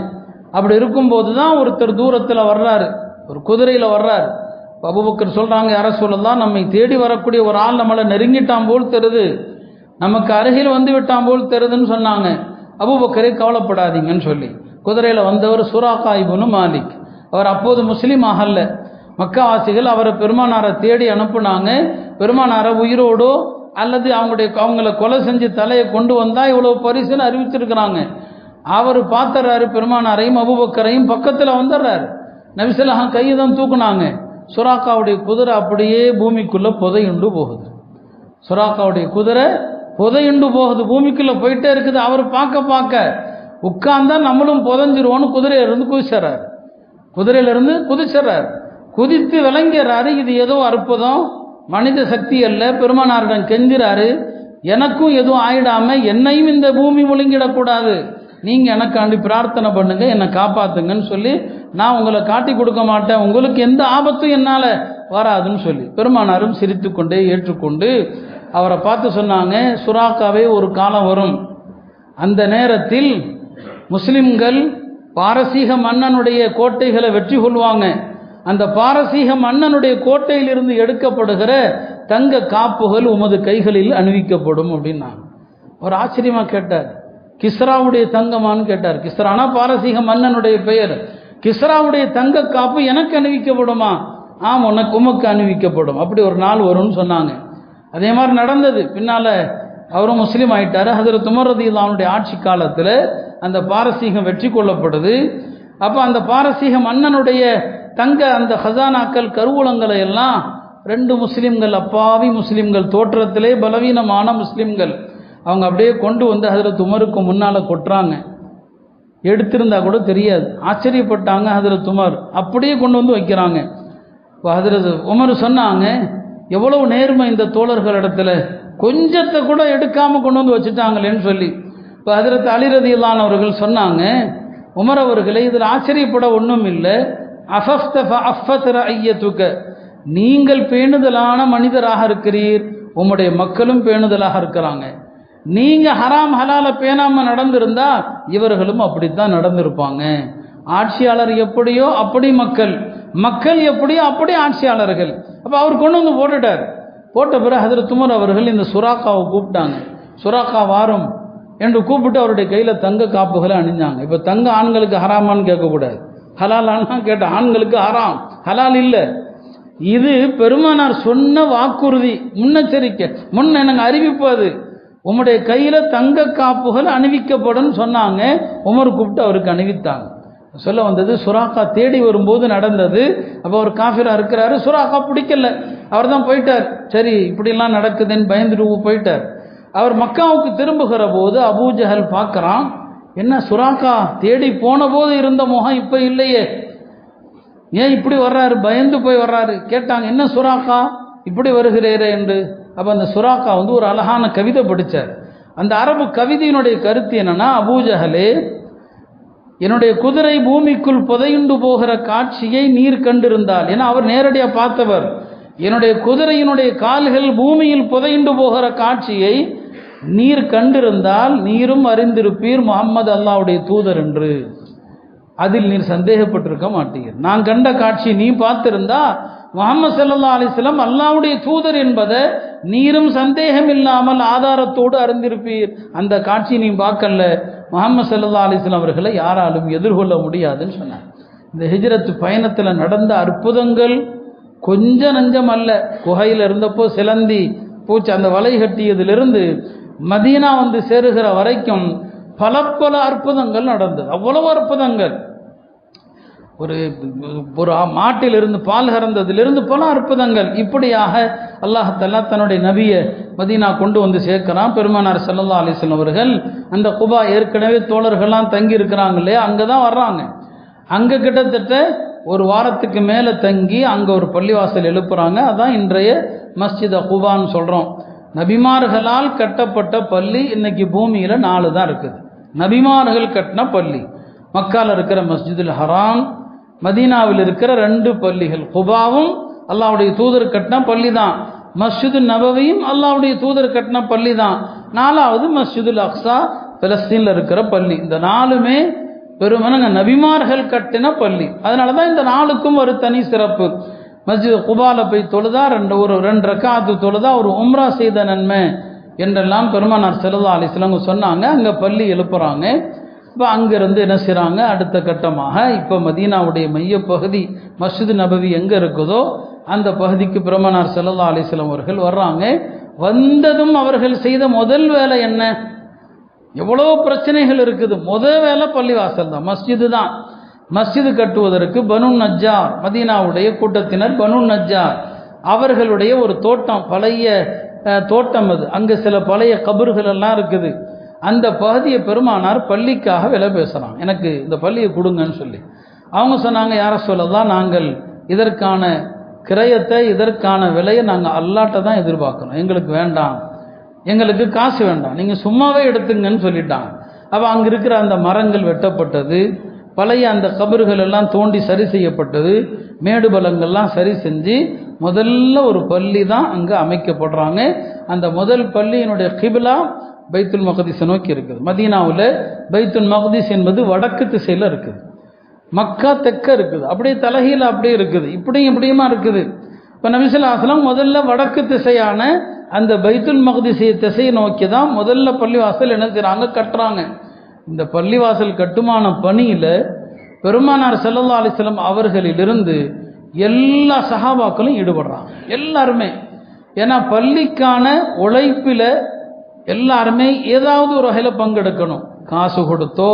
அப்படி இருக்கும்போது தான் ஒருத்தர் தூரத்தில் வர்றாரு, ஒரு குதிரையில் வர்றாரு. அபூபக்கர் சொல்கிறாங்க, யார சொல்லலாம், நம்மை தேடி வரக்கூடிய ஒரு ஆள் நம்மளை நெருங்கிட்டான் போல் தெரியுது, நமக்கு அருகில் வந்து விட்டான் போல் தெரியுதுன்னு சொன்னாங்க. அபூபக்கரே கவலைப்படாதீங்கன்னு சொல்லி குதிரையில் வந்தவர் சுராகா இப்னு மாலிக். அவர் அப்போது முஸ்லீம் ஆகல. மக்காவாசிகள் அவரை பெருமானாரை தேடி அனுப்புனாங்க. பெருமானாரை உயிரோடோ அல்லது அவங்கள கொலை செஞ்சு தலையை கொண்டு வந்தால் இவ்வளோ பரிசுன்னு அறிவிச்சிருக்கிறாங்க. அவர் பார்த்துறாரு பெருமானாரையும் அபூபக்கரையும், பக்கத்தில் வந்துடுறாரு. நபிசல்லாம் கையை தான் தூக்குனாங்க. சுராக்காவுடைய குதிரை அப்படியே பூமிக்குள்ளே புதையுண்டு போகுது. சுராக்காவுடைய குதிரை புதையுண்டு போகுது, பூமிக்குள்ளே போயிட்டே இருக்குது. அவர் பார்க்க உட்கார்ந்தா நம்மளும் புதைஞ்சிருவோன்னு குதிரையிலிருந்து குதிச்சிடறாரு. குதிரையிலிருந்து குதிச்சிடறாரு. குதித்து விளங்கிறாரு, இது ஏதோ அற்புதம், மனித சக்தி அல்ல. பெருமானாரிடம் கெஞ்சுறாரு, எனக்கும் எதுவும் ஆயிடாமல் என்னையும் இந்த பூமி முழுங்கிடக்கூடாது, நீங்கள் எனக்காண்டி பிரார்த்தனை பண்ணுங்க, என்னை காப்பாற்றுங்கன்னு சொல்லி, நான் உங்களை காட்டி கொடுக்க மாட்டேன், உங்களுக்கு எந்த ஆபத்தும் என்னால் வராதுன்னு சொல்லி பெருமானாரும் சிரித்து கொண்டே ஏற்றுக்கொண்டு அவரை பார்த்து சொன்னாங்க, சுராக்காவே ஒரு காலம் வரும், அந்த நேரத்தில் முஸ்லிம்கள் பாரசீக மன்னனுடைய கோட்டைகளை வெற்றி கொள்வாங்க. அந்த பாரசீக மன்னனுடைய கோட்டையிலிருந்து எடுக்கப்படுகிற தங்க காப்புகள் உமது கைகளில் அணிவிக்கப்படும் அப்படின்னாங்க. ஒரு ஆச்சரியமாக கேட்டார், கிஸ்ராவுடைய தங்கமானு கேட்டார். கிஸ்ரானா பாரசீக மன்னனுடைய பெயர். கிஸ்ராவுடைய தங்க காப்பு எனக்கு அணிவிக்கப்படுமா? ஆம், உமக்கு அணிவிக்கப்படும், அப்படி ஒரு நாள் வரும்னு சொன்னாங்க. அதே மாதிரி நடந்தது. பின்னால் அவரும் முஸ்லீம் ஆயிட்டார். ஹஜ்ரத் உமர் ரலியல்லாஹு அன்ஹுடைய ஆட்சி காலத்தில் அந்த பாரசீகம் வெற்றி கொள்ளப்படுது. அப்போ அந்த பாரசீக மன்னனுடைய தங்க அந்த ஹசானாக்கள் கருவூலங்களை எல்லாம் 2 முஸ்லீம்கள், அப்பாவி முஸ்லீம்கள், தோற்றத்திலே பலவீனமான முஸ்லீம்கள், அவங்க அப்படியே கொண்டு வந்து ஹஜ்ரத் உமருக்கு முன்னால் கொட்டுறாங்க. எடுத்திருந்தா கூட தெரியாது. ஆச்சரியப்பட்டாங்க ஹஜ்ரத் உமர். அப்படியே கொண்டு வந்து வைக்கிறாங்க. இப்போ ஹஜ்ரத் உமர் சொன்னாங்க, எவ்வளவு நேர்மை இந்த தோழர்களிடத்துல, கொஞ்சத்தை கூட எடுக்காமல் கொண்டு வந்து வச்சுட்டாங்களேன்னு சொல்லி. இப்போ ஹஜ்ரத் அலி ரலியல்லாஹு அவர்கள் சொன்னாங்க, உமர் அவர்களே, இதில் ஆச்சரியப்பட ஒன்றும் இல்லை, நீங்கள் பேணுதலான மனிதராக இருக்கிறீர், உம்முடைய மக்களும் பேணுதலாக இருக்கிறாங்க. நீங்க ஹராம் ஹலால பேணாம நடந்திருந்தா இவர்களும் அப்படித்தான் நடந்திருப்பாங்க. ஆட்சியாளர் எப்படியோ அப்படி மக்கள், மக்கள் எப்படியோ அப்படி ஆட்சியாளர்கள். அப்ப அவர் கொண்டு வந்து போட்டுட்டார். போட்ட பிறகு ஹஜ்ரத் உமர் அவர்கள் இந்த சுராக்காவை கூப்பிட்டாங்க. சுராக்கா வாரும் என்று கூப்பிட்டு அவருடைய கையில தங்க காப்புகளை அணிஞ்சாங்க. இப்ப தங்க ஆண்களுக்கு ஹராமான்னு கேட்கக்கூடாது, ஹலாலான்னு கேட்ட ஆண்களுக்கு ஹராம், ஹலால் இல்லை. இது பெருமானார் சொன்ன வாக்குறுதி, முன்னெச்சரிக்கை, முன்ன எனக்கு அறிவிப்பு. அது உம்முடைய கையில தங்க காப்புகள் அணிவிக்கப்படும் சொன்னாங்க. உமர் கூப்பிட்டு அவருக்கு அணிவித்தாங்க. சொல்ல வந்தது சுராக்கா தேடி வரும்போது நடந்தது. அப்போ அவர் காஃபிரா இருக்கிறாரு, சுராக்கா பிடிக்கல, அவர் தான் போயிட்டார். சரி இப்படிலாம் நடக்குதுன்னு பயந்துட்டு போயிட்டார். அவர் மக்காவுக்கு திரும்புகிற போது அபூஜஹல் பார்க்குறான், என்ன சுராக்கா தேடி போன போது இருந்த முகம் இப்போ இல்லையே, ஏன் இப்படி வர்றாரு, பயந்து போய் வர்றாரு. கேட்டாங்க, என்ன சுராக்கா இப்படி வருகிறீரே என்று. அப்போ அந்த சுராக்கா ஒரு அழகான கவிதை படித்தார். அந்த அரபு கவிதையினுடைய கருத்து என்னன்னா, அபூஜஹலே, என்னுடைய குதிரை பூமிக்குள் புதையுண்டு போகிற காட்சியை நீர் கண்டிருந்தால், ஏன்னா அவர் நேரடியாக பார்த்தவர், என்னுடைய குதிரையினுடைய கால்கள் பூமியில் புதையுண்டு போகிற காட்சியை நீர் கண்டிருந்தால் நீரும் அறிந்திருப்பீர் முஹம்மது அல்லாஹ்வுடைய தூதர் என்று. அதில் நீர் சந்தேகப்பட்டிருக்க மாட்டீர். நான் கண்ட காட்சி நீ பார்த்திருந்தா முஹம்மது ஸல்லல்லாஹு அலைஹி வஸல்லம் அல்லாஹ்வுடைய தூதர் என்பதை நீரும் சந்தேகம் இல்லாமல் ஆதாரத்தோடு அறிந்திருப்பீர். அந்த காட்சி நீ பார்க்கல, முஹம்மது ஸல்லல்லாஹு அலைஹி வஸல்லம் அவர்களை யாராலும் எதிர்கொள்ள முடியாதுன்னு சொன்னார். இந்த ஹிஜ்ரத் பயணத்தில் நடந்த அற்புதங்கள் கொஞ்ச நஞ்சம் அல்ல. குகையில் இருந்தப்போ சிலந்தி பூச்சி அந்த வலை கட்டியதிலிருந்து மதீனா சேருகிற வரைக்கும் பல பல அற்புதங்கள் நடந்தது. அவ்வளவு அற்புதங்கள். ஒரு மாட்டிலிருந்து பால் கறந்ததிலிருந்து பல அற்புதங்கள். இப்படியாக அல்லாஹ் தஆலா தன்னுடைய நபியை மதீனா கொண்டு வந்து சேர்க்கிறான். பெருமானார் ஸல்லல்லாஹு அலைஹி வஸல்லம் அவர்கள் அந்த குபா, ஏற்கனவே தோழர்கள்லாம் தங்கி இருக்கிறாங்க இல்லையா, அங்கே தான் வர்றாங்க. அங்கே கிட்டத்தட்ட ஒரு வாரத்துக்கு மேலே தங்கி அங்கே ஒரு பள்ளிவாசல் எழுப்புறாங்க. அதான் இன்றைய மஸ்ஜித் குபான்னு சொல்கிறோம். நபிமார்களால் கட்டப்பட்ட பள்ளி இன்னைக்கு பூமியில் 4 தான் இருக்குது. நபிமார்கள் கட்டின பள்ளி மக்கால இருக்கிற மஸ்ஜிதுல் ஹராம், மதீனாவில் இருக்கிற 2 பள்ளிகள், குபாவும் அல்லாஹ்வுடைய தூதர் கட்டின பள்ளி தான், மஸ்ஜிது நபவியும் அல்லாஹ்வுடைய தூதர் கட்டின பள்ளி தான், 4வது மஸ்ஜிதுல் அக்ஸா பலஸ்தீனில் இருக்கிற பள்ளி. இந்த 4மே பெருமனங்க நபிமார்கள் கட்டின பள்ளி. அதனால தான் இந்த 4க்கும் ஒரு தனி சிறப்பு. மஸ்ஜித் குபால போய் தொழுதா 2 ரக்காத்து தொழுதா ஒரு உம்ரா செய்த நன்மை என்றெல்லாம் பெருமானார் ஸல்லல்லாஹு அலைஹி வஸல்லம் சொன்னாங்க. அங்கே பள்ளி எழுப்புறாங்க. இப்போ அங்கேருந்து என்ன செய்கிறாங்க, அடுத்த கட்டமாக இப்போ மதீனாவுடைய மையப்பகுதி மஸ்ஜித் நபவி எங்கே இருக்குதோ அந்த பகுதிக்கு பெருமானார் ஸல்லல்லாஹு அலைஹி வஸல்லம் அவர்கள் வர்றாங்க. வந்ததும் அவர்கள் செய்த முதல் வேலை என்ன? எவ்வளோ பிரச்சனைகள் இருக்குது, முதல் வேலை பள்ளிவாசல் தான், மஸ்ஜிது தான். மஸ்ஜிது கட்டுவதற்கு பனு நஜ்ஜார், மதீனாவுடைய கூட்டத்தினர் பனு நஜ்ஜார் அவர்களுடைய ஒரு தோட்டம், பழைய தோட்டம் அது. அங்கே சில பழைய கபர்கள் எல்லாம் இருக்குது. அந்த பகுதியை பெருமானார் பள்ளிக்காக விலை பேசுகிறாங்க, எனக்கு இந்த பள்ளியை கொடுங்கன்னு சொல்லி. அவங்க சொன்னாங்க, யார சொல்லலாம், நாங்கள் இதற்கான கிரயத்தை, இதற்கான விலையை நாங்கள் அல்லாட்ட தான் எதிர்பார்க்கணும், எங்களுக்கு வேண்டாம், எங்களுக்கு காசு வேண்டாம், நீங்கள் சும்மாவே எடுத்துங்கன்னு சொல்லிட்டாங்க. அப்போ அங்கே இருக்கிற அந்த மரங்கள் வெட்டப்பட்டது, பழைய அந்த கபர்கள் எல்லாம் தோண்டி சரி செய்யப்பட்டது, மேடு பலங்கள்லாம் சரி செஞ்சு முதல்ல ஒரு பள்ளி தான் அங்கே அமைக்கப்படுறாங்க. அந்த முதல் பள்ளியினுடைய கிபிலா பைத்துல் மக்திஸை நோக்கி இருக்குது. மதீனாவில் பைத்துல் மக்திஸ் என்பது வடக்கு திசையில் இருக்குது, மக்கா தெற்க இருக்குது, அப்படியே தலகீழ அப்படியே இருக்குது, இப்படியும் இப்படியுமா இருக்குது. இப்போ நபி ஸல்லல்லாஹு அலைஹி வஸல்லம் முதல்ல வடக்கு திசையான அந்த பைத்துல் மக்திஸை திசையை நோக்கி தான் முதல்ல பள்ளிவாசல் என்ன செய்கிறாங்க, கட்டுறாங்க. இந்த பள்ளிவாசல் கட்டுமான பணியில் பெருமானார் ஸல்லல்லாஹு அலைஹி வஸல்லம் அவர்களிலிருந்து எல்லா சஹாபாக்களும் ஈடுபடுறாங்க, எல்லாருமே. ஏன்னா பள்ளிக்கான உழைப்பில் எல்லாருமே ஏதாவது ஒரு வகையில் பங்கெடுக்கணும், காசு கொடுத்தோ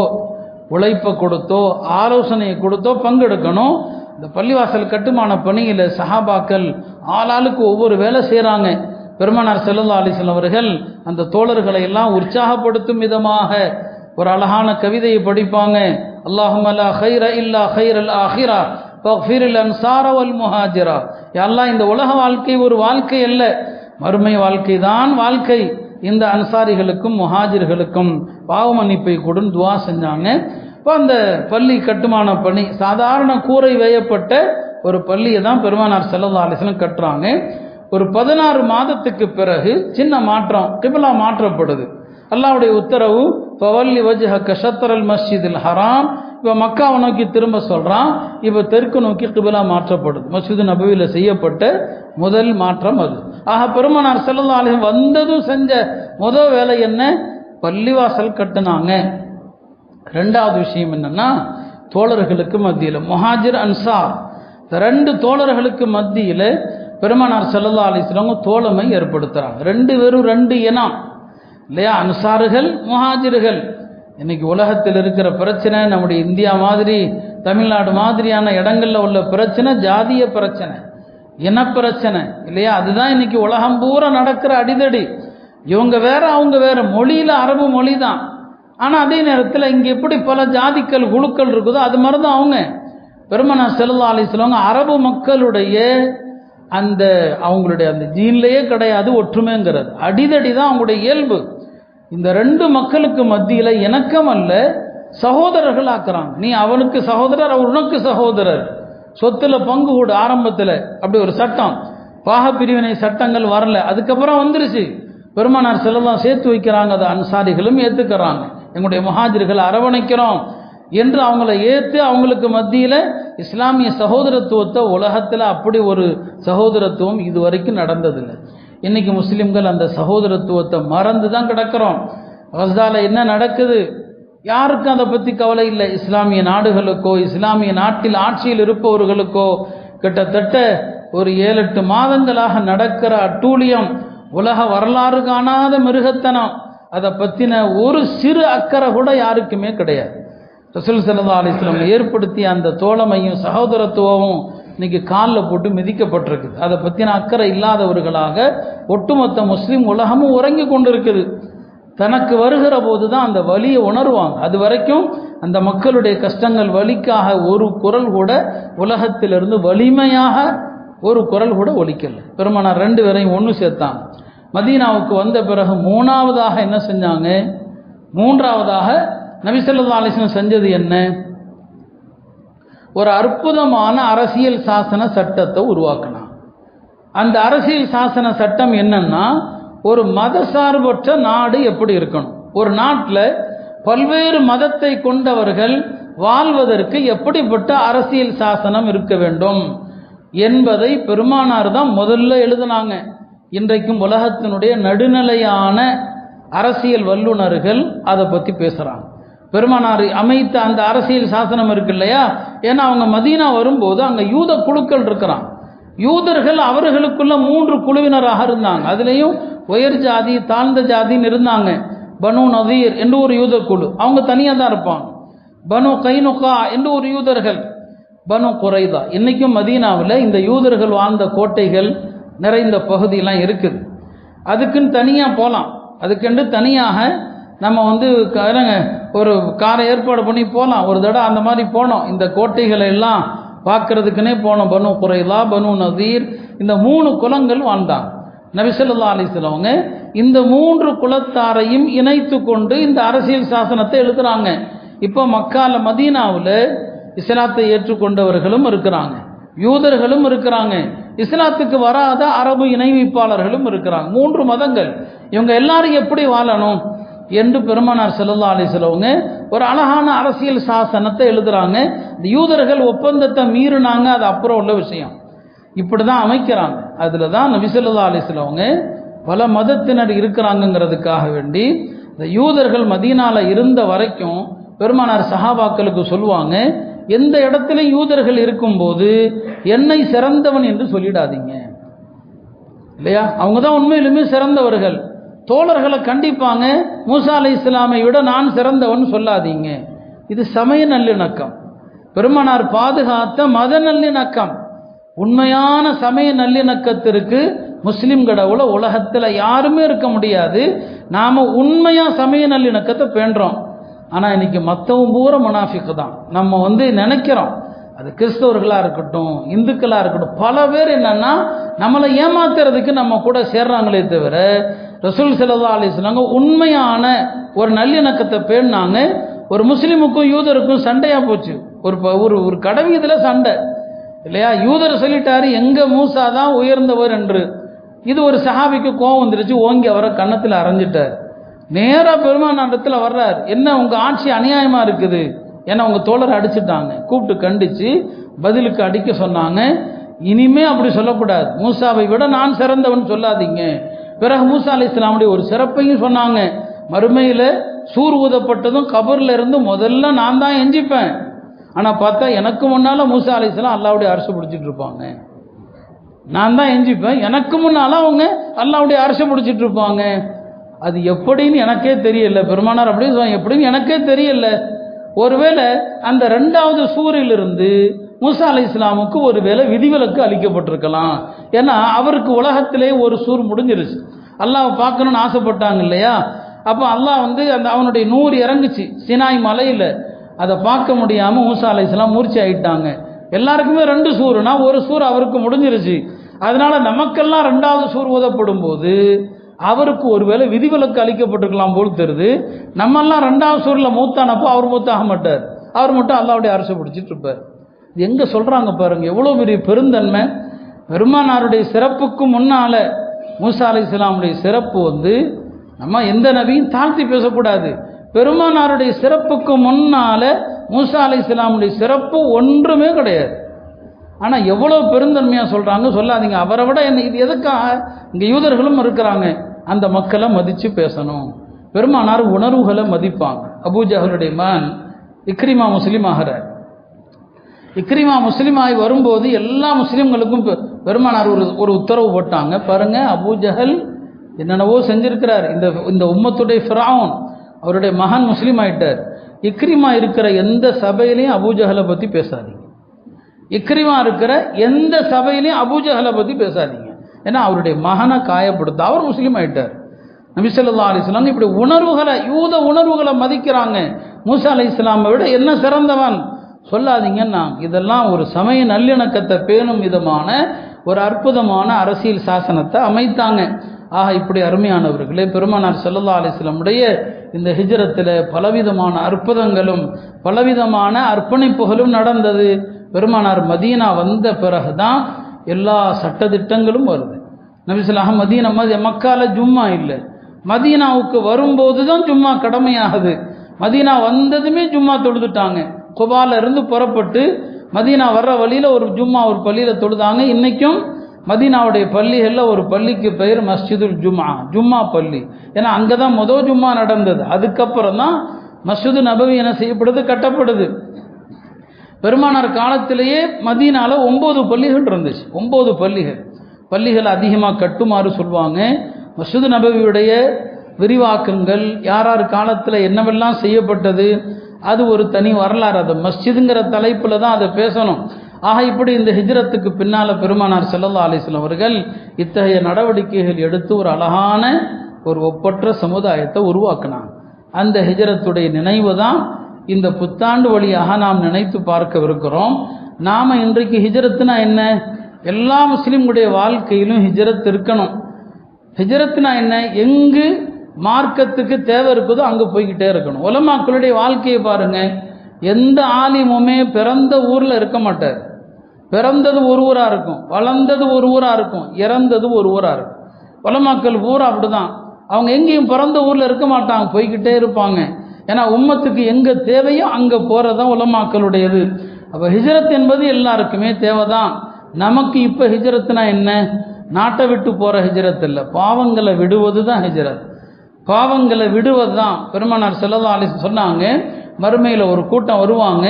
உழைப்பை கொடுத்தோ ஆலோசனையை கொடுத்தோ பங்கெடுக்கணும். இந்த பள்ளிவாசல் கட்டுமான பணியில் சஹாபாக்கள் ஆளாளுக்கு ஒவ்வொரு வேலை செய்கிறாங்க. பெருமானார் ஸல்லல்லாஹு அலைஹி வஸல்லம் அவர்கள் அந்த தோழர்களை எல்லாம் உற்சாகப்படுத்தும் விதமாக ஒரு அழகான கவிதையை படிப்பாங்க. அல்லாஹும்ம லா கைர இல்லா கைரல் ஆஹிரா ஃபக்ஃபிரில் அன்சார வல் முஹாஜிரா. யா அல்லாஹ், இந்த உலக வாழ்க்கை ஒரு வாழ்க்கை அல்ல, மறுமை வாழ்க்கை தான் வாழ்க்கை. இந்த அன்சாரிகளுக்கும் முஹாஜிர்களுக்கும் பாவ மன்னிப்பை கொடுன்னு துவா செஞ்சாங்க. இப்போ அந்த பள்ளி கட்டுமான பணி சாதாரண கூரை வேயப்பட்ட ஒரு பள்ளியை தான் பெருமானார் ஸல்லல்லாஹு அலைஹி வஸல்லம் கட்டுறாங்க. ஒரு 16 மாதத்துக்கு பிறகு சின்ன மாற்றம், கிபிலா மாற்றப்படுது. அல்லாஹ்வுடைய உத்தரவு, ஃபவல்லி வஜ்ஹக ஷத்ரல் மஸ்ஜிதில் ஹராம். இப்போ மக்காவை நோக்கி திரும்ப சொல்கிறான். இப்போ தெற்கு நோக்கி கிபிலா மாற்றப்படுது. மஸ்ஜிது நபவியில் செய்யப்பட்ட முதல் மாற்றம் அது. ஆக பெருமானார் ஸல்லல்லாஹு அலைஹி வஸல்லம் வந்ததும் செஞ்ச முதல் வேலை என்ன? பள்ளிவாசல் கட்டுனாங்க. 2வது விஷயம் என்னன்னா, தோழர்களுக்கு மத்தியில் முஹாஜிர் அன்சார், இந்த 2 தோழர்களுக்கு மத்தியில் பெருமானார் ஸல்லல்லாஹு அலைஹி வஸல்லம் தோழமை ஏற்படுத்துகிறாங்க. 2 பேரும் 2 இனம் இல்லையா, அன்சார்கள் முஹாஜிர்கள். இன்னைக்கு உலகத்தில் இருக்கிற பிரச்சனை, நம்முடைய இந்தியா மாதிரி தமிழ்நாடு மாதிரியான இடங்களில் உள்ள பிரச்சனை ஜாதிய பிரச்சனை, இனப்பிரச்சனை இல்லையா. அதுதான் இன்னைக்கு உலகம் பூரா நடக்கிற அடிதடி. இவங்க வேற அவங்க வேற, மொழியில் அரபு மொழி தான். ஆனால் அதே நேரத்தில் இங்கே எப்படி பல ஜாதிக்கள் குழுக்கள் இருக்குதோ அது மாதிரி தான் அவங்க. பெருமானார் ஸல்லல்லாஹு அலைஹி வஸல்லம் அரபு மக்களுடைய அந்த அவங்களுடைய அந்த ஜீன்லேயே கிடையாது ஒற்றுமைங்கிறது, அடிதடி தான் அவங்களுடைய இயல்பு. இந்த 2 மக்களுக்கு மத்தியில் இணக்கம் அல்ல, சகோதரர்கள் ஆக்குறாங்க. நீ அவனுக்கு சகோதரர், அவர் உனக்கு சகோதரர், சொத்துல பங்கு கூட. ஆரம்பத்தில் அப்படி ஒரு சட்டம், பாக பிரிவினை சட்டங்கள் வரல, அதுக்கப்புறம் வந்துருச்சு. பெருமானார் ஸல்லல்லாஹு சேர்த்து வைக்கிறாங்க, அதை அன்சாரிகளும் ஏற்றுக்கிறாங்க. எங்களுடைய முஹாஜிர்களை அரவணைக்கிறோம் என்று அவங்கள ஏற்று அவங்களுக்கு மத்தியில் இஸ்லாமிய சகோதரத்துவத்தை உலகத்தில் அப்படி ஒரு சகோதரத்துவம் இது வரைக்கும் நடந்ததில்லை. இன்னைக்கு முஸ்லிம்கள் அந்த சகோதரத்துவத்தை மறந்து தான் கிடக்கிறோம். கஸ்ஸால என்ன நடக்குது யாருக்கும் அதை பற்றி கவலை இல்லை. இஸ்லாமிய நாடுகளுக்கோ இஸ்லாமிய நாட்டில் ஆட்சியில் இருப்பவர்களுக்கோ கிட்டத்தட்ட ஒரு 7-8 மாதங்களாக நடக்கிற அட்டூழியம், உலக வரலாறு காணாத மிருகத்தனம், அதை பற்றின ஒரு சிறு அக்கறை கூட யாருக்குமே கிடையாது. ரசூல் ஸல்லல்லாஹு அலைஹி வஸல்லம் ஏற்படுத்திய அந்த தோழமையும் சகோதரத்துவமும் இன்னைக்கு காலில் போட்டு மிதிக்கப்பட்டிருக்குது. அதை பற்றின அக்கறை இல்லாதவர்களாக ஒட்டுமொத்த முஸ்லீம் உலகமும் உறங்கி கொண்டு இருக்குது. தனக்கு வருகிற போது தான் அந்த வலியை உணர்வாங்க. அது வரைக்கும் அந்த மக்களுடைய கஷ்டங்கள் வலிக்காக ஒரு குரல் கூட உலகத்திலிருந்து வலிமையாக ஒரு குரல் கூட ஒலிக்கல. பெருமானார் 2 பேரையும் ஒன்று சேர்த்தாங்க. மதீனாவுக்கு வந்த பிறகு 3வதாக என்ன செஞ்சாங்க? 3வதாக நபி ஸல்லல்லாஹு அலைஹி வஸல்லம் செஞ்சது என்ன? ஒரு அற்புதமான அரசியல் சாசன சட்டத்தை உருவாக்கினான். அந்த அரசியல் சாசன சட்டம் என்னன்னா, ஒரு மதசார்பற்ற நாடு எப்படி இருக்கணும், ஒரு நாட்டில் பல்வேறு மதத்தை கொண்டவர்கள் வாழ்வதற்கு எப்படிப்பட்ட அரசியல் சாசனம் இருக்க வேண்டும் என்பதை பெருமானார் தான் முதல்ல எழுதினாங்க. இன்றைக்கும் உலகத்தினுடைய நடுநிலையான அரசியல் வல்லுநர்கள் அதை பற்றி பேசுகிறாங்க. பெருமானார் அமைத்த அந்த அரசியல் சாசனம் இருக்கு இல்லையா, ஏன்னா அவங்க மதீனா வரும்போது அங்கே யூத குழுக்கள் இருக்கிறான். யூதர்கள் அவர்களுக்குள்ள 3 குழுவினராக இருந்தாங்க. அதுலேயும் உயர் ஜாதி தாழ்ந்த ஜாதின்னு இருந்தாங்க. பனு நதீர் என்று ஒரு யூத குழு, அவங்க தனியாக தான் இருப்பாங்க. பனு கைனுகா என்று ஒரு யூதர்கள், பனு குறைதா. இன்னைக்கும் மதீனாவில் இந்த யூதர்கள் வாழ்ந்த கோட்டைகள் நிறைந்த பகுதியெல்லாம் இருக்குது. அதுக்குன்னு தனியாக போகலாம், அதுக்கென்று தனியாக நம்ம ஒரு காரை ஏற்பாடு பண்ணி போகலாம். ஒரு தடவை அந்த மாதிரி போனோம், இந்த கோட்டைகளை எல்லாம் பார்க்கறதுக்குன்னே போனோம். பனு குறைதா, பனு நதீர், இந்த 3 குலங்கள் வாழ்ந்தாங்க. நபி ஸல்லல்லாஹு அலைஹி வஸல்லம் அவங்க இந்த 3 குலத்தாரையும் இணைத்து கொண்டு இந்த அரசியல் சாசனத்தை எழுதுறாங்க. இப்போ மக்கால மதீனாவில் இஸ்லாத்தை ஏற்றுக்கொண்டவர்களும் இருக்கிறாங்க, யூதர்களும் இருக்கிறாங்க, இஸ்லாத்துக்கு வராத அரபு இணைவிப்பாளர்களும் இருக்கிறாங்க. 3 மதங்கள். இவங்க எல்லாரும் எப்படி வாழணும் என்று பெருமானார் ஸல்லல்லாஹு அலைஹி வஸல்லம் ஒரு அழகான அரசியல் சாசனத்தை எழுதுறாங்க. இந்த யூதர்கள் ஒப்பந்தத்தை மீறினாங்க, அது அப்புறம் உள்ள விஷயம். இப்படி தான் அமைக்கிறாங்க. அதில் தான் நபி ஸல்லல்லாஹு அலைஹி வஸல்லம் பல மதத்தினர் இருக்கிறாங்கங்கிறதுக்காக வேண்டி இந்த யூதர்கள் மதீனால இருந்த வரைக்கும் பெருமானார் சஹாபாக்களுக்கு சொல்லுவாங்க, எந்த இடத்துல யூதர்கள் இருக்கும்போது என்னை சிறந்தவன் என்று சொல்லிடாதீங்க இல்லையா. அவங்க தான் உண்மையிலுமே சிறந்தவர்கள். தோழர்களை கண்டிப்பாங்க, மூசா அலைஹிஸ்ஸலாமை விட நான் சிறந்தவன் சொல்லாதீங்க. இது சமய நல்லிணக்கம், பெருமானார் பாதுகாத்த மத நல்லிணக்கம். உண்மையான சமய நல்லிணக்கத்திற்கு முஸ்லிம் கடவுளை உலகத்தில் யாருமே இருக்க முடியாது. நாம் உண்மையாக சமய நல்லிணக்கத்தை பேணுறோம். ஆனால் இன்னைக்கு மற்றவங்க பூரா முனாஃபிக்கு தான். நம்ம நினைக்கிறோம், அது கிறிஸ்தவர்களாக இருக்கட்டும் இந்துக்களாக இருக்கட்டும், பல பேர் என்னன்னா நம்மளை ஏமாத்துறதுக்கு நம்ம கூட சேர்றாங்களே தவிர ரசூல் ஸல்லல்லாஹு அலைஹி வஸல்லம் உண்மையான ஒரு நல்லிணக்கத்தை பேணுனாங்க. ஒரு முஸ்லீமுக்கும் யூதருக்கும் சண்டையாக போச்சு. ஒரு கடவீதில் சண்டை இல்லையா. யூதர் சொல்லிட்டாரு எங்க மூசா தான் உயர்ந்தவர் என்று. இது ஒரு சஹாபிக்கு கோபம் வந்துருச்சு, ஓங்கி அவரை கன்னத்தில் அரைஞ்சிட்டார். நேராக பெருமானாரிடத்தில் வர்றார், என்ன உங்க ஆட்சி அநியாயமா இருக்குது, ஏன்னா உங்க தோழரை அடிச்சுட்டாங்க. கூப்பிட்டு கண்டிச்சு பதிலுக்கு அடிக்க சொன்னாங்க. இனிமே அப்படி சொல்லக்கூடாது, மூசாவை விட நான் சிறந்தவன் சொல்லாதீங்க. பிறகு மூசா அலைஹிஸ்ஸலாமுடைய ஒரு சிறப்பையும் சொன்னாங்க. மறுமையில் சூர் ஊதப்பட்டதும் கபர்ல இருந்து முதல்ல நான் தான் எஞ்சிப்பேன். ஆனால் பார்த்தா எனக்கு முன்னால் மூசா அலைஹிஸ்ஸலாம் அல்லாஹ்வுடைய அரசு பிடிச்சிட்டு இருப்பாங்க. நான் தான் எஞ்சிப்பேன், எனக்கு முன்னால் அவங்க அல்லாஹ்வுடைய அரசு பிடிச்சிட்டு இருப்பாங்க. அது எப்படின்னு எனக்கே தெரியல. பெருமானார் அப்படின்னு சொல்லுவாங்க, எப்படின்னு எனக்கே தெரியல. ஒருவேளை அந்த 2வது சூரிலிருந்து மூசா அலைஹிஸ்ஸலாமுக்கு ஒருவேளை விதிவிலக்கு அளிக்கப்பட்டிருக்கலாம். ஏன்னா அவருக்கு உலகத்திலே ஒரு சூர் முடிஞ்சிருச்சு. அல்லாஹ் பார்க்கணும்னு ஆசைப்பட்டாங்க இல்லையா. அப்போ அல்லாஹ் அவனுடைய நூறு இறங்குச்சு சினாய் மலையில். அதை பார்க்க முடியாமல் மூசா அலைஹிஸ்ஸலாம் மூர்ச்சி ஆகிட்டாங்க. எல்லாருக்குமே 2 சூறுனா ஒரு சூர் அவருக்கு முடிஞ்சிருச்சு. அதனால நமக்கெல்லாம் 2வது சூர் ஊதப்படும் போது அவருக்கு ஒருவேளை விதிவிலக்கு அளிக்கப்பட்டிருக்கலாம் போல் தெரியுது. நம்மெல்லாம் 2வது சூரில் மூத்தானப்போ அவர் மூத்தாக மாட்டார், அவர் மட்டும் அல்லாஹ்வுடைய அரசை பிடிச்சிட்டு இருப்பார். இது எங்கே சொல்கிறாங்க பாருங்க, எவ்வளோ பெரிய பெருந்தன்மை. பெருமானாருடைய சிறப்புக்கு முன்னால் மூசா அலைஹிஸ்ஸலாமுடைய சிறப்பு நம்ம எந்த நபியும் தாழ்த்தி பேசக்கூடாது. பெருமானாருடைய சிறப்புக்கு முன்னால் மூசா அலைஹிஸ்ஸலாமுடைய சிறப்பு ஒன்றுமே கிடையாது. ஆனால் எவ்வளோ பெருந்தன்மையாக சொல்கிறாங்க, சொல்லாதீங்க. அவரை விட என்ன, இது எதுக்காக? இங்கே யூதர்களும் இருக்கிறாங்க, அந்த மக்களை மதித்து பேசணும். பெருமானார் உணர்வுகளை மதிப்பாங்க. அபூஜஹலுடைய மகன் இக்ரிமா முஸ்லீம் ஆகிறார். இக்ரிமா முஸ்லீம் ஆகி வரும்போது எல்லா முஸ்லீம்களுக்கும் பெருமானார் ஒரு உத்தரவு போட்டாங்க. பாருங்க, அபூஜஹல் என்னென்னவோ செஞ்சிருக்கிறார், இந்த உம்மத்துடைய ஃபிரௌன் அவருடைய மகன் முஸ்லீம் ஆயிட்டார். இக்ரிமா இருக்கிற எந்த சபையிலையும் அபூஜஹலை பற்றி பேசாதீங்க. இக்ரிமா இருக்கிற எந்த சபையிலையும் அபூஜஹலை பற்றி பேசாதீங்க. ஏன்னா அவருடைய மகனை காயப்படுத்த அவர் முஸ்லீம் ஆயிட்டார். நபி ஸல்லல்லாஹு அலைஹி வஸல்லம் இப்படி உணர்வுகளை, யூத உணர்வுகளை மதிக்கிறாங்க. மூசா அலைஹிஸ்ஸலாமை விட என்ன சிறந்தவன் சொல்லாதீங்கன்னா. இதெல்லாம் ஒரு சமய நல்லிணக்கத்தை பேணும் விதமான ஒரு அற்புதமான அரசியல் சாசனத்தை அமைத்தாங்க. ஆக இப்படி அருமையானவர்களே, பெருமானார் ஸல்லல்லாஹு அலைஹி வஸல்லமுடைய இந்த ஹிஜ்ரத்தில் பலவிதமான அற்புதங்களும் பலவிதமான அர்ப்பணிப்புகளும் நடந்தது. பெருமானார் மதீனா வந்த பிறகுதான் எல்லா சட்டதிட்டங்களும் வருது. நபி ஸல்லல்லாஹு மதீனா மக்கால ஜும்மா இல்லை, மதீனாவுக்கு வரும்போது தான் ஜும்மா கடமையாகுது. மதீனா வந்ததுமே ஜும்மா தொழுதுட்டாங்க. குபால இருந்து புறப்பட்டு மதீனா வர்ற வழியில் ஒரு ஜும்மா ஒரு பள்ளியில் தொழுதாங்க. இன்றைக்கும் மதீனாவுடைய பள்ளிகளில் ஒரு பள்ளிக்கு பெயர் மஸ்ஜிதுல் ஜும்மா, ஜும்மா பள்ளி. ஏன்னா அங்கே தான் முதல் ஜும்மா நடந்தது. அதுக்கப்புறம் தான் மஸ்ஜிது நபவி என செய்யப்படுது, கட்டப்படுது. பெருமானார் காலத்திலேயே மதீனால 9 பள்ளிகள் இருந்துச்சு. 9 பள்ளிகள் அதிகமாக கட்டுமாறு சொல்லுவாங்க. மஸ்ஜிது நபவியுடைய விரிவாக்கங்கள் யார் யார் காலத்தில் என்னவெல்லாம் செய்யப்பட்டது, அது ஒரு தனி வரலாறு. அது மஸ்ஜிதுங்கிற தலைப்பில் தான் அதை பேசணும். ஆக இப்படி இந்த ஹிஜ்ரத்துக்கு பின்னால் பெருமானார் ஸல்லல்லாஹு அலைஹி வஸல்லம் அவர்கள் இத்தகைய நடவடிக்கைகள் எடுத்து ஒரு அழகான ஒரு ஒப்பற்ற சமுதாயத்தை உருவாக்கினாங்க. அந்த ஹிஜ்ரத்துடைய நினைவு தான் இந்த புத்தாண்டு வழியாக நாம் நினைத்து பார்க்கவிருக்கிறோம். நாம் இன்றைக்கு ஹிஜ்ரத்துனா என்ன? எல்லா முஸ்லீம்களுடைய வாழ்க்கையிலும் ஹிஜ்ரத் இருக்கணும். ஹிஜ்ரத்னா என்ன? எங்கு மார்க்கத்துக்கு தேவை இருக்குதோ அங்கே போய்கிட்டே இருக்கணும். உலமாக்களுடைய வாழ்க்கையை பாருங்க. எந்த ஆலிமுமே பிறந்த ஊரில் இருக்க மாட்டார். பிறந்தது ஒரு ஊராக இருக்கும், வளர்ந்தது ஒரு ஊராக இருக்கும், இறந்தது ஒரு ஊராக இருக்கும். உலமாக்கள் ஊர் அப்படிதான். அவங்க எங்கேயும் பிறந்த ஊரில் இருக்க மாட்டாங்க, போய்கிட்டே இருப்பாங்க. ஏன்னா உம்மத்துக்கு எங்கே தேவையோ அங்கே போகிறதான் உலமாக்களுடையது. அப்போ ஹிஜ்ரத் என்பது எல்லாருக்குமே தேவைதான். நமக்கு இப்போ ஹிஜ்ரத்னா என்ன? நாட்டை விட்டு போகிற ஹிஜ்ரத் இல்லை, பாவங்களை விடுவது தான் ஹிஜ்ரத். பாவங்களை விடுவது தான். பெருமானார் ஸல்லல்லாஹு அலைஹி வஸல்லம் சொன்னாங்க, மறுமையில் ஒரு கூட்டம் வருவாங்க.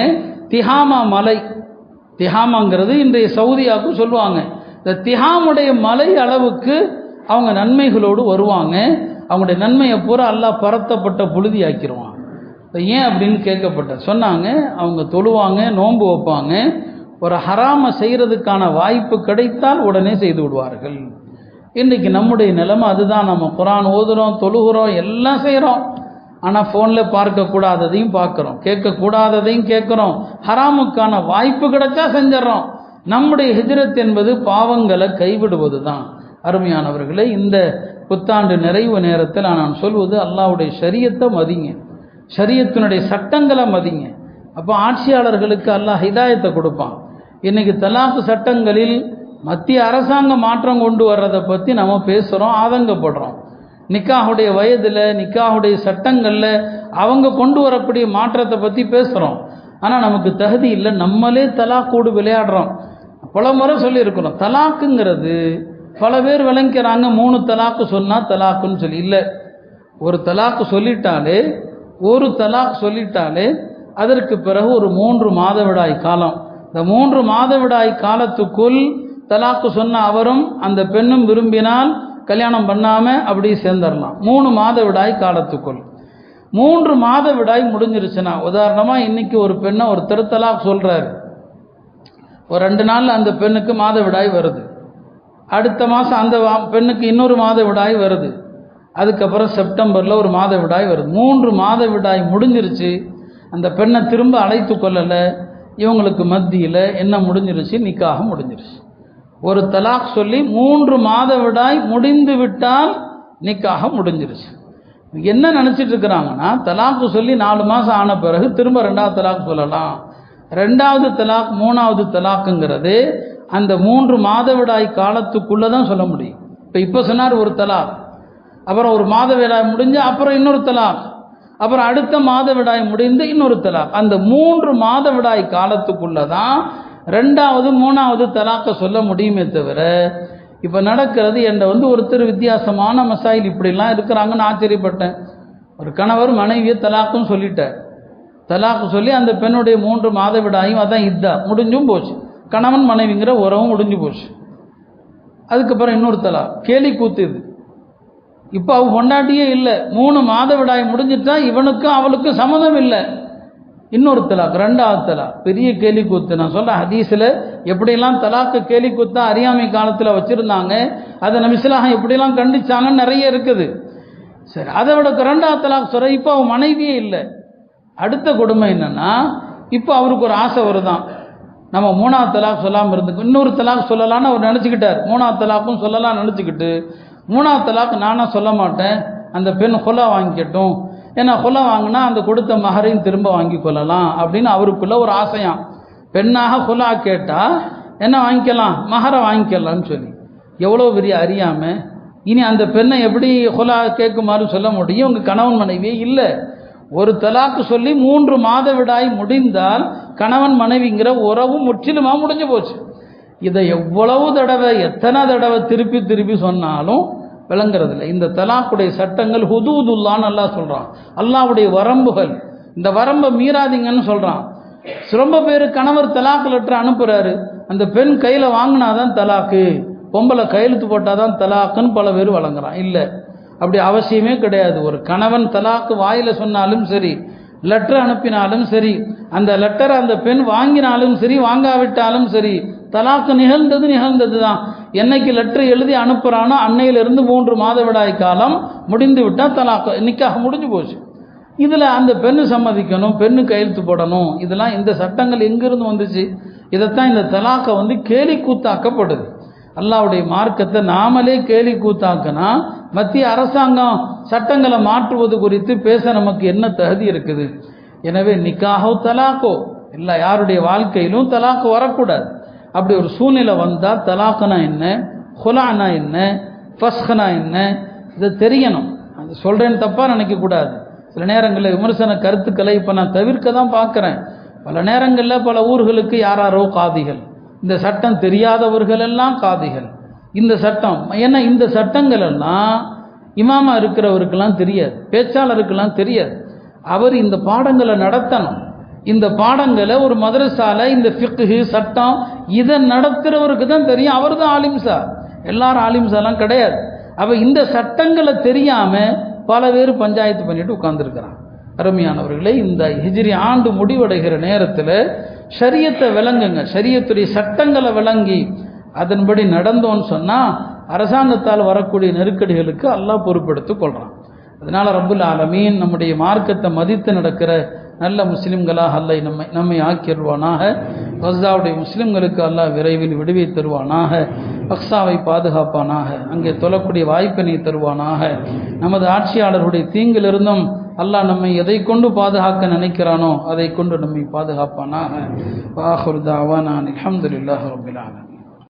திஹாமா மலை, திஹாமாங்கிறது இன்றைய சவுதியாவுக்கும் சொல்லுவாங்க. இந்த திஹாமுடைய மலை அளவுக்கு அவங்க நன்மைகளோடு வருவாங்க. அவங்களுடைய நன்மையை பூரா அல்லாஹ் பரத்தப்பட்ட புழுதி ஆக்கிடுவாங்க. ஏன் அப்படின்னு கேட்கப்பட்ட சொன்னாங்க, அவங்க தொழுவாங்க, நோன்பு வைப்பாங்க, ஒரு ஹராமை செய்கிறதுக்கான வாய்ப்பு கிடைத்தால் உடனே செய்து விடுவார்கள். இன்றைக்கி நம்முடைய நிலைமை அதுதான். நம்ம குர்ஆன் ஓதுகிறோம், தொழுகிறோம், எல்லாம் செய்கிறோம். ஆனால் ஃபோனில் பார்க்கக்கூடாததையும் பார்க்குறோம், கேட்கக்கூடாததையும் கேட்குறோம், ஹராமுக்கான வாய்ப்பு கிடைச்சா செஞ்சிடறோம். நம்முடைய ஹிஜ்ரத் என்பது பாவங்களை கைவிடுவது தான். அருமையானவர்களே, இந்த புத்தாண்டு நிறைவு நேரத்தில் நான் சொல்வது, அல்லாஹ்வுடைய ஷரியத்தை மதிங்க, ஷரியத்தினுடைய சட்டங்களை மதிங்க. அப்போ ஆட்சியாளர்களுக்கு அல்லாஹ் ஹிதாயத்தை கொடுப்பான். இன்றைக்கி தலாக்கு சட்டங்களில் மத்திய அரசாங்கம் மாற்றம் கொண்டு வர்றதை பற்றி நம்ம பேசுகிறோம், ஆதங்கப்படுறோம். நிக்காஹுடைய வயதில், நிக்காஹுடைய சட்டங்களில் அவங்க கொண்டு வரக்கூடிய மாற்றத்தை பற்றி பேசுகிறோம். ஆனால் நமக்கு தகுதி இல்லை, நம்மளே தலாக்கோடு விளையாடுறோம். பல முறை சொல்லியிருக்கிறோம், தலாக்குங்கிறது பல பேர் விளங்கிறாங்க, 3 தலாக்கு சொன்னால் தலாக்குன்னு சொல்லி. இல்லை, ஒரு தலாக்கு சொல்லிட்டாலே, ஒரு தலாக் சொல்லிட்டாலே அதற்கு பிறகு ஒரு 3 மாதவிடாய் காலம். இந்த 3 மாதவிடாய் காலத்துக்குள் தலாக்கு சொன்ன அவரும் அந்த பெண்ணும் விரும்பினால் கல்யாணம் பண்ணாமல் அப்படி சேர்ந்துடலாம். 3 மாதவிடாய் காலத்துக்குள். 3 மாதவிடாய் முடிஞ்சிருச்சுன்னா, உதாரணமாக இன்றைக்கி ஒரு பெண்ணை ஒரு தலாக் சொல்கிறாரு, ஒரு 2 நாளில் அந்த பெண்ணுக்கு மாதவிடாய் வருது. அடுத்த மாதம் அந்த பெண்ணுக்கு இன்னொரு மாதவிடாய் வருது. அதுக்கப்புறம் செப்டம்பரில் ஒரு மாதவிடாய் வருது. 3 மாதவிடாய் முடிஞ்சிருச்சு. அந்த பெண்ணை திரும்ப அழைத்து கொள்ளலை. இவங்களுக்கு மத்தியில் என்ன முடிஞ்சிருச்சு? நிக்காக முடிஞ்சிருச்சு. ஒரு தலாக் சொல்லி 3 மாதவிடாய் முடிந்து விட்டால் நிக்காக முடிஞ்சிருச்சு. என்ன நினச்சிட்டு இருக்கிறாங்கன்னா, தலாக்கு சொல்லி 4 மாதம் ஆன பிறகு திரும்ப 2வது தலாக் சொல்லலாம். 2வது தலாக் 3வது தலாக்குங்கிறது அந்த 3 மாதவிடாய் காலத்துக்குள்ளே தான் சொல்ல முடியும். இப்போ சொன்னார் ஒரு தலாக், அப்புறம் ஒரு மாதவிடாய் முடிஞ்சு அப்புறம் இன்னொரு தலாக், அப்புறம் அடுத்த மாதவிடாய் முடிந்து இன்னொரு தலாக். அந்த 3 மாதவிடாய் காலத்துக்குள்ளே தான் 2வது 3வது தலாக்கை சொல்ல முடியுமே தவிர, இப்போ நடக்கிறது என்கிட்ட ஒருத்தர் வித்தியாசமான மசாயில் இப்படிலாம் இருக்கிறாங்கன்னு ஆச்சரியப்பட்டேன். ஒரு கணவர் மனைவியை தலாக்கும் சொல்லிட்டார். தலாக்கு சொல்லி அந்த பெண்ணுடைய 3 மாதவிடாயும் அதான் இதா முடிஞ்சும் போச்சு, கணவன் மனைவிங்கிற உறவும் முடிஞ்சு போச்சு. அதுக்கப்புறம் இன்னொரு தலாக், கேலி கூத்து இது. இப்போ அவ பொண்டாட்டியே இல்லை, 3 மாதவிடாய் முடிஞ்சிட்டா இவனுக்கும் அவளுக்கும் சம்மதம் இல்லை. இன்னொரு தலாக், 2வது தலாக், பெரிய கேலி கூத்து. நான் சொல்ல ஹதீஸில் எப்படியெல்லாம் தலாக்கு கேலி கூத்தா அறியாமை காலத்தில் வச்சுருந்தாங்க, அதை நபி ஸல்லல்லாஹு எப்படியெல்லாம் கண்டிச்சாங்கன்னு நிறைய இருக்குது. சரி, அதை விட 2வது தலாக் சொல்கிற. இப்போ அவன் மனைவியே இல்லை. அடுத்த கொடுமை என்னென்னா, இப்போ அவருக்கு ஒரு ஆசை வருதான், நம்ம 3வது தலாக் சொல்லாமல் இருந்துக்கு இன்னொரு தலாக் சொல்லலான்னு அவர் நினச்சிக்கிட்டார். 3வது தலாக்கும் சொல்லலாம் நினச்சிக்கிட்டு, 3வது தலாக் நானாக சொல்ல மாட்டேன், அந்த பெண் கொலை வாங்கிக்கட்டும், ஏன்னா கொலை வாங்கினா அந்த கொடுத்த மகரையும் திரும்ப வாங்கி கொள்ளலாம் அப்படின்னு அவருக்குள்ள ஒரு ஆசையாம். பெண்ணாக ஹுலா கேட்டால் என்ன வாங்கிக்கலாம், மஹரை வாங்கிக்கலாம்னு சொல்லி. எவ்வளோ பெரிய அறியாமல். இனி அந்த பெண்ணை எப்படி ஹுலா கேட்குமாறு சொல்ல முடியும்? உங்கள் கணவன் மனைவியே இல்லை. ஒரு தலாக்கு சொல்லி 3 மாதவிடாய் முடிந்தால் கணவன் மனைவிங்கிற உறவு முற்றிலுமாக முடிஞ்சு போச்சு. இதை எவ்வளவு தடவை எத்தனை தடவை திருப்பி திருப்பி சொன்னாலும் விளங்குறதில்லை. இந்த தலாக்குடைய சட்டங்கள் ஹுதூதுல்லான்னு அல்லாஹ் சொல்கிறான். அல்லாஹ்வுடைய வரம்புகள், இந்த வரம்பை மீறாதீங்கன்னு சொல்கிறான். ரொம்ப பேர் கணவர் தலாக்கு லெட்டர் அனுப்புகிறாரு, அந்த பெண் கையில் வாங்கினாதான் தலாக்கு, பொம்பளை கையெழுத்து போட்டால் தான் தலாக்குன்னு பல பேர் வழங்குறான். இல்லை, அப்படி அவசியமே கிடையாது. ஒரு கணவன் தலாக்கு வாயில் சொன்னாலும் சரி, லெட்டர் அனுப்பினாலும் சரி, அந்த லெட்டரை அந்த பெண் வாங்கினாலும் சரி வாங்காவிட்டாலும் சரி, தலாக்கு நிகழ்ந்தது தான். என்னைக்கு லெட்டர் எழுதி அனுப்புகிறானோ அன்னையிலிருந்து 3 மாதவிடாய் காலம் முடிந்து விட்டால் தலாக்கு நிக்காக முடிஞ்சு போச்சு. இதில் அந்த பெண்ணு சம்மதிக்கணும், பெண்ணு கையெழுத்து போடணும். இதெல்லாம் இந்த சட்டங்கள் எங்கிருந்து வந்துச்சு? இதைத்தான் இந்த தலாக்கை கேலி கூத்தாக்கப்படுது. அல்லாஹ்வுடைய மார்க்கத்தை நாமளே கேலி கூத்தாக்குனா மத்திய அரசாங்கம் சட்டங்களை மாற்றுவது குறித்து பேச நமக்கு என்ன தகுதி இருக்குது? எனவே நிக்காஹோ தலாக்கோ இல்லை, யாருடைய வாழ்க்கையிலும் தலாக்கு வரக்கூடாது. அப்படி ஒரு சூழ்நிலை வந்தால் தலாக்குனா என்ன, ஹுலானா என்ன, ஃபஸ்ஹனா என்ன, இதை தெரியணும். அது சொல்கிறேன்னு தப்பாக நினைக்கக்கூடாது. சில நேரங்களில் விமர்சன கருத்துக்களை இப்போ நான் தவிர்க்க தான் பார்க்குறேன். பல நேரங்களில் பல ஊர்களுக்கு யாராரோ காதிகள், இந்த சட்டம் தெரியாதவர்கள் எல்லாம் காதிகள். இந்த சட்டம் ஏன்னா இந்த சட்டங்கள் எல்லாம் இமாமா இருக்கிறவருக்கெல்லாம் தெரியாது, பேச்சாளருக்கெல்லாம் தெரியாது. அவர் இந்த பாடங்களை நடத்தணும். இந்த பாடங்களை ஒரு மதரசால இந்த ஃபிக்ஹு சட்டம் இதை நடத்துகிறவருக்கு தான் தெரியும். அவர் தான் ஆலிம்சா. எல்லாரும் ஆலிம்சாலாம் கிடையாது. அப்போ இந்த சட்டங்களை தெரியாமல் பல பேர் பஞ்சாயத்து பண்ணிட்டு உட்கார்ந்துருக்கிறான். அருமையானவர்களே, இந்த ஹிஜ்ரி ஆண்டு முடிவடைகிற நேரத்தில் ஷரியத்தை விளங்குங்க. ஷரியத்துடைய சட்டங்களை விளங்கி அதன்படி நடந்தோன்னு சொன்னால் அரசாங்கத்தால் வரக்கூடிய நெருக்கடிகளுக்கு அல்லாஹ் பொறுப்பெடுத்து கொள்கிறான். அதனால் ரப்புல் ஆலமீன் நம்முடைய மார்க்கத்தை மதித்து நடக்கிற நல்ல முஸ்லிம்களாக அல்லாஹ் நம்மை ஆக்கிடுவானாக. கஸாவுடைய முஸ்லிம்களுக்கு அல்லாஹ் விரைவில் விடுவை தருவானாக. அக்ஸாவை பாதுகாப்பானாக. அங்கே தொழக்கூடிய வாய்ப்பினை தருவானாக. நமது ஆட்சியாளர்களுடைய தீங்கிலிருந்தும் அல்லாஹ் நம்மை எதை கொண்டு பாதுகாக்க நினைக்கிறானோ அதை கொண்டு நம்மை பாதுகாப்பானாக. வஆகிரு தஅவானா அல்ஹம்துலில்லாஹி ரப்பில் ஆலமீன்.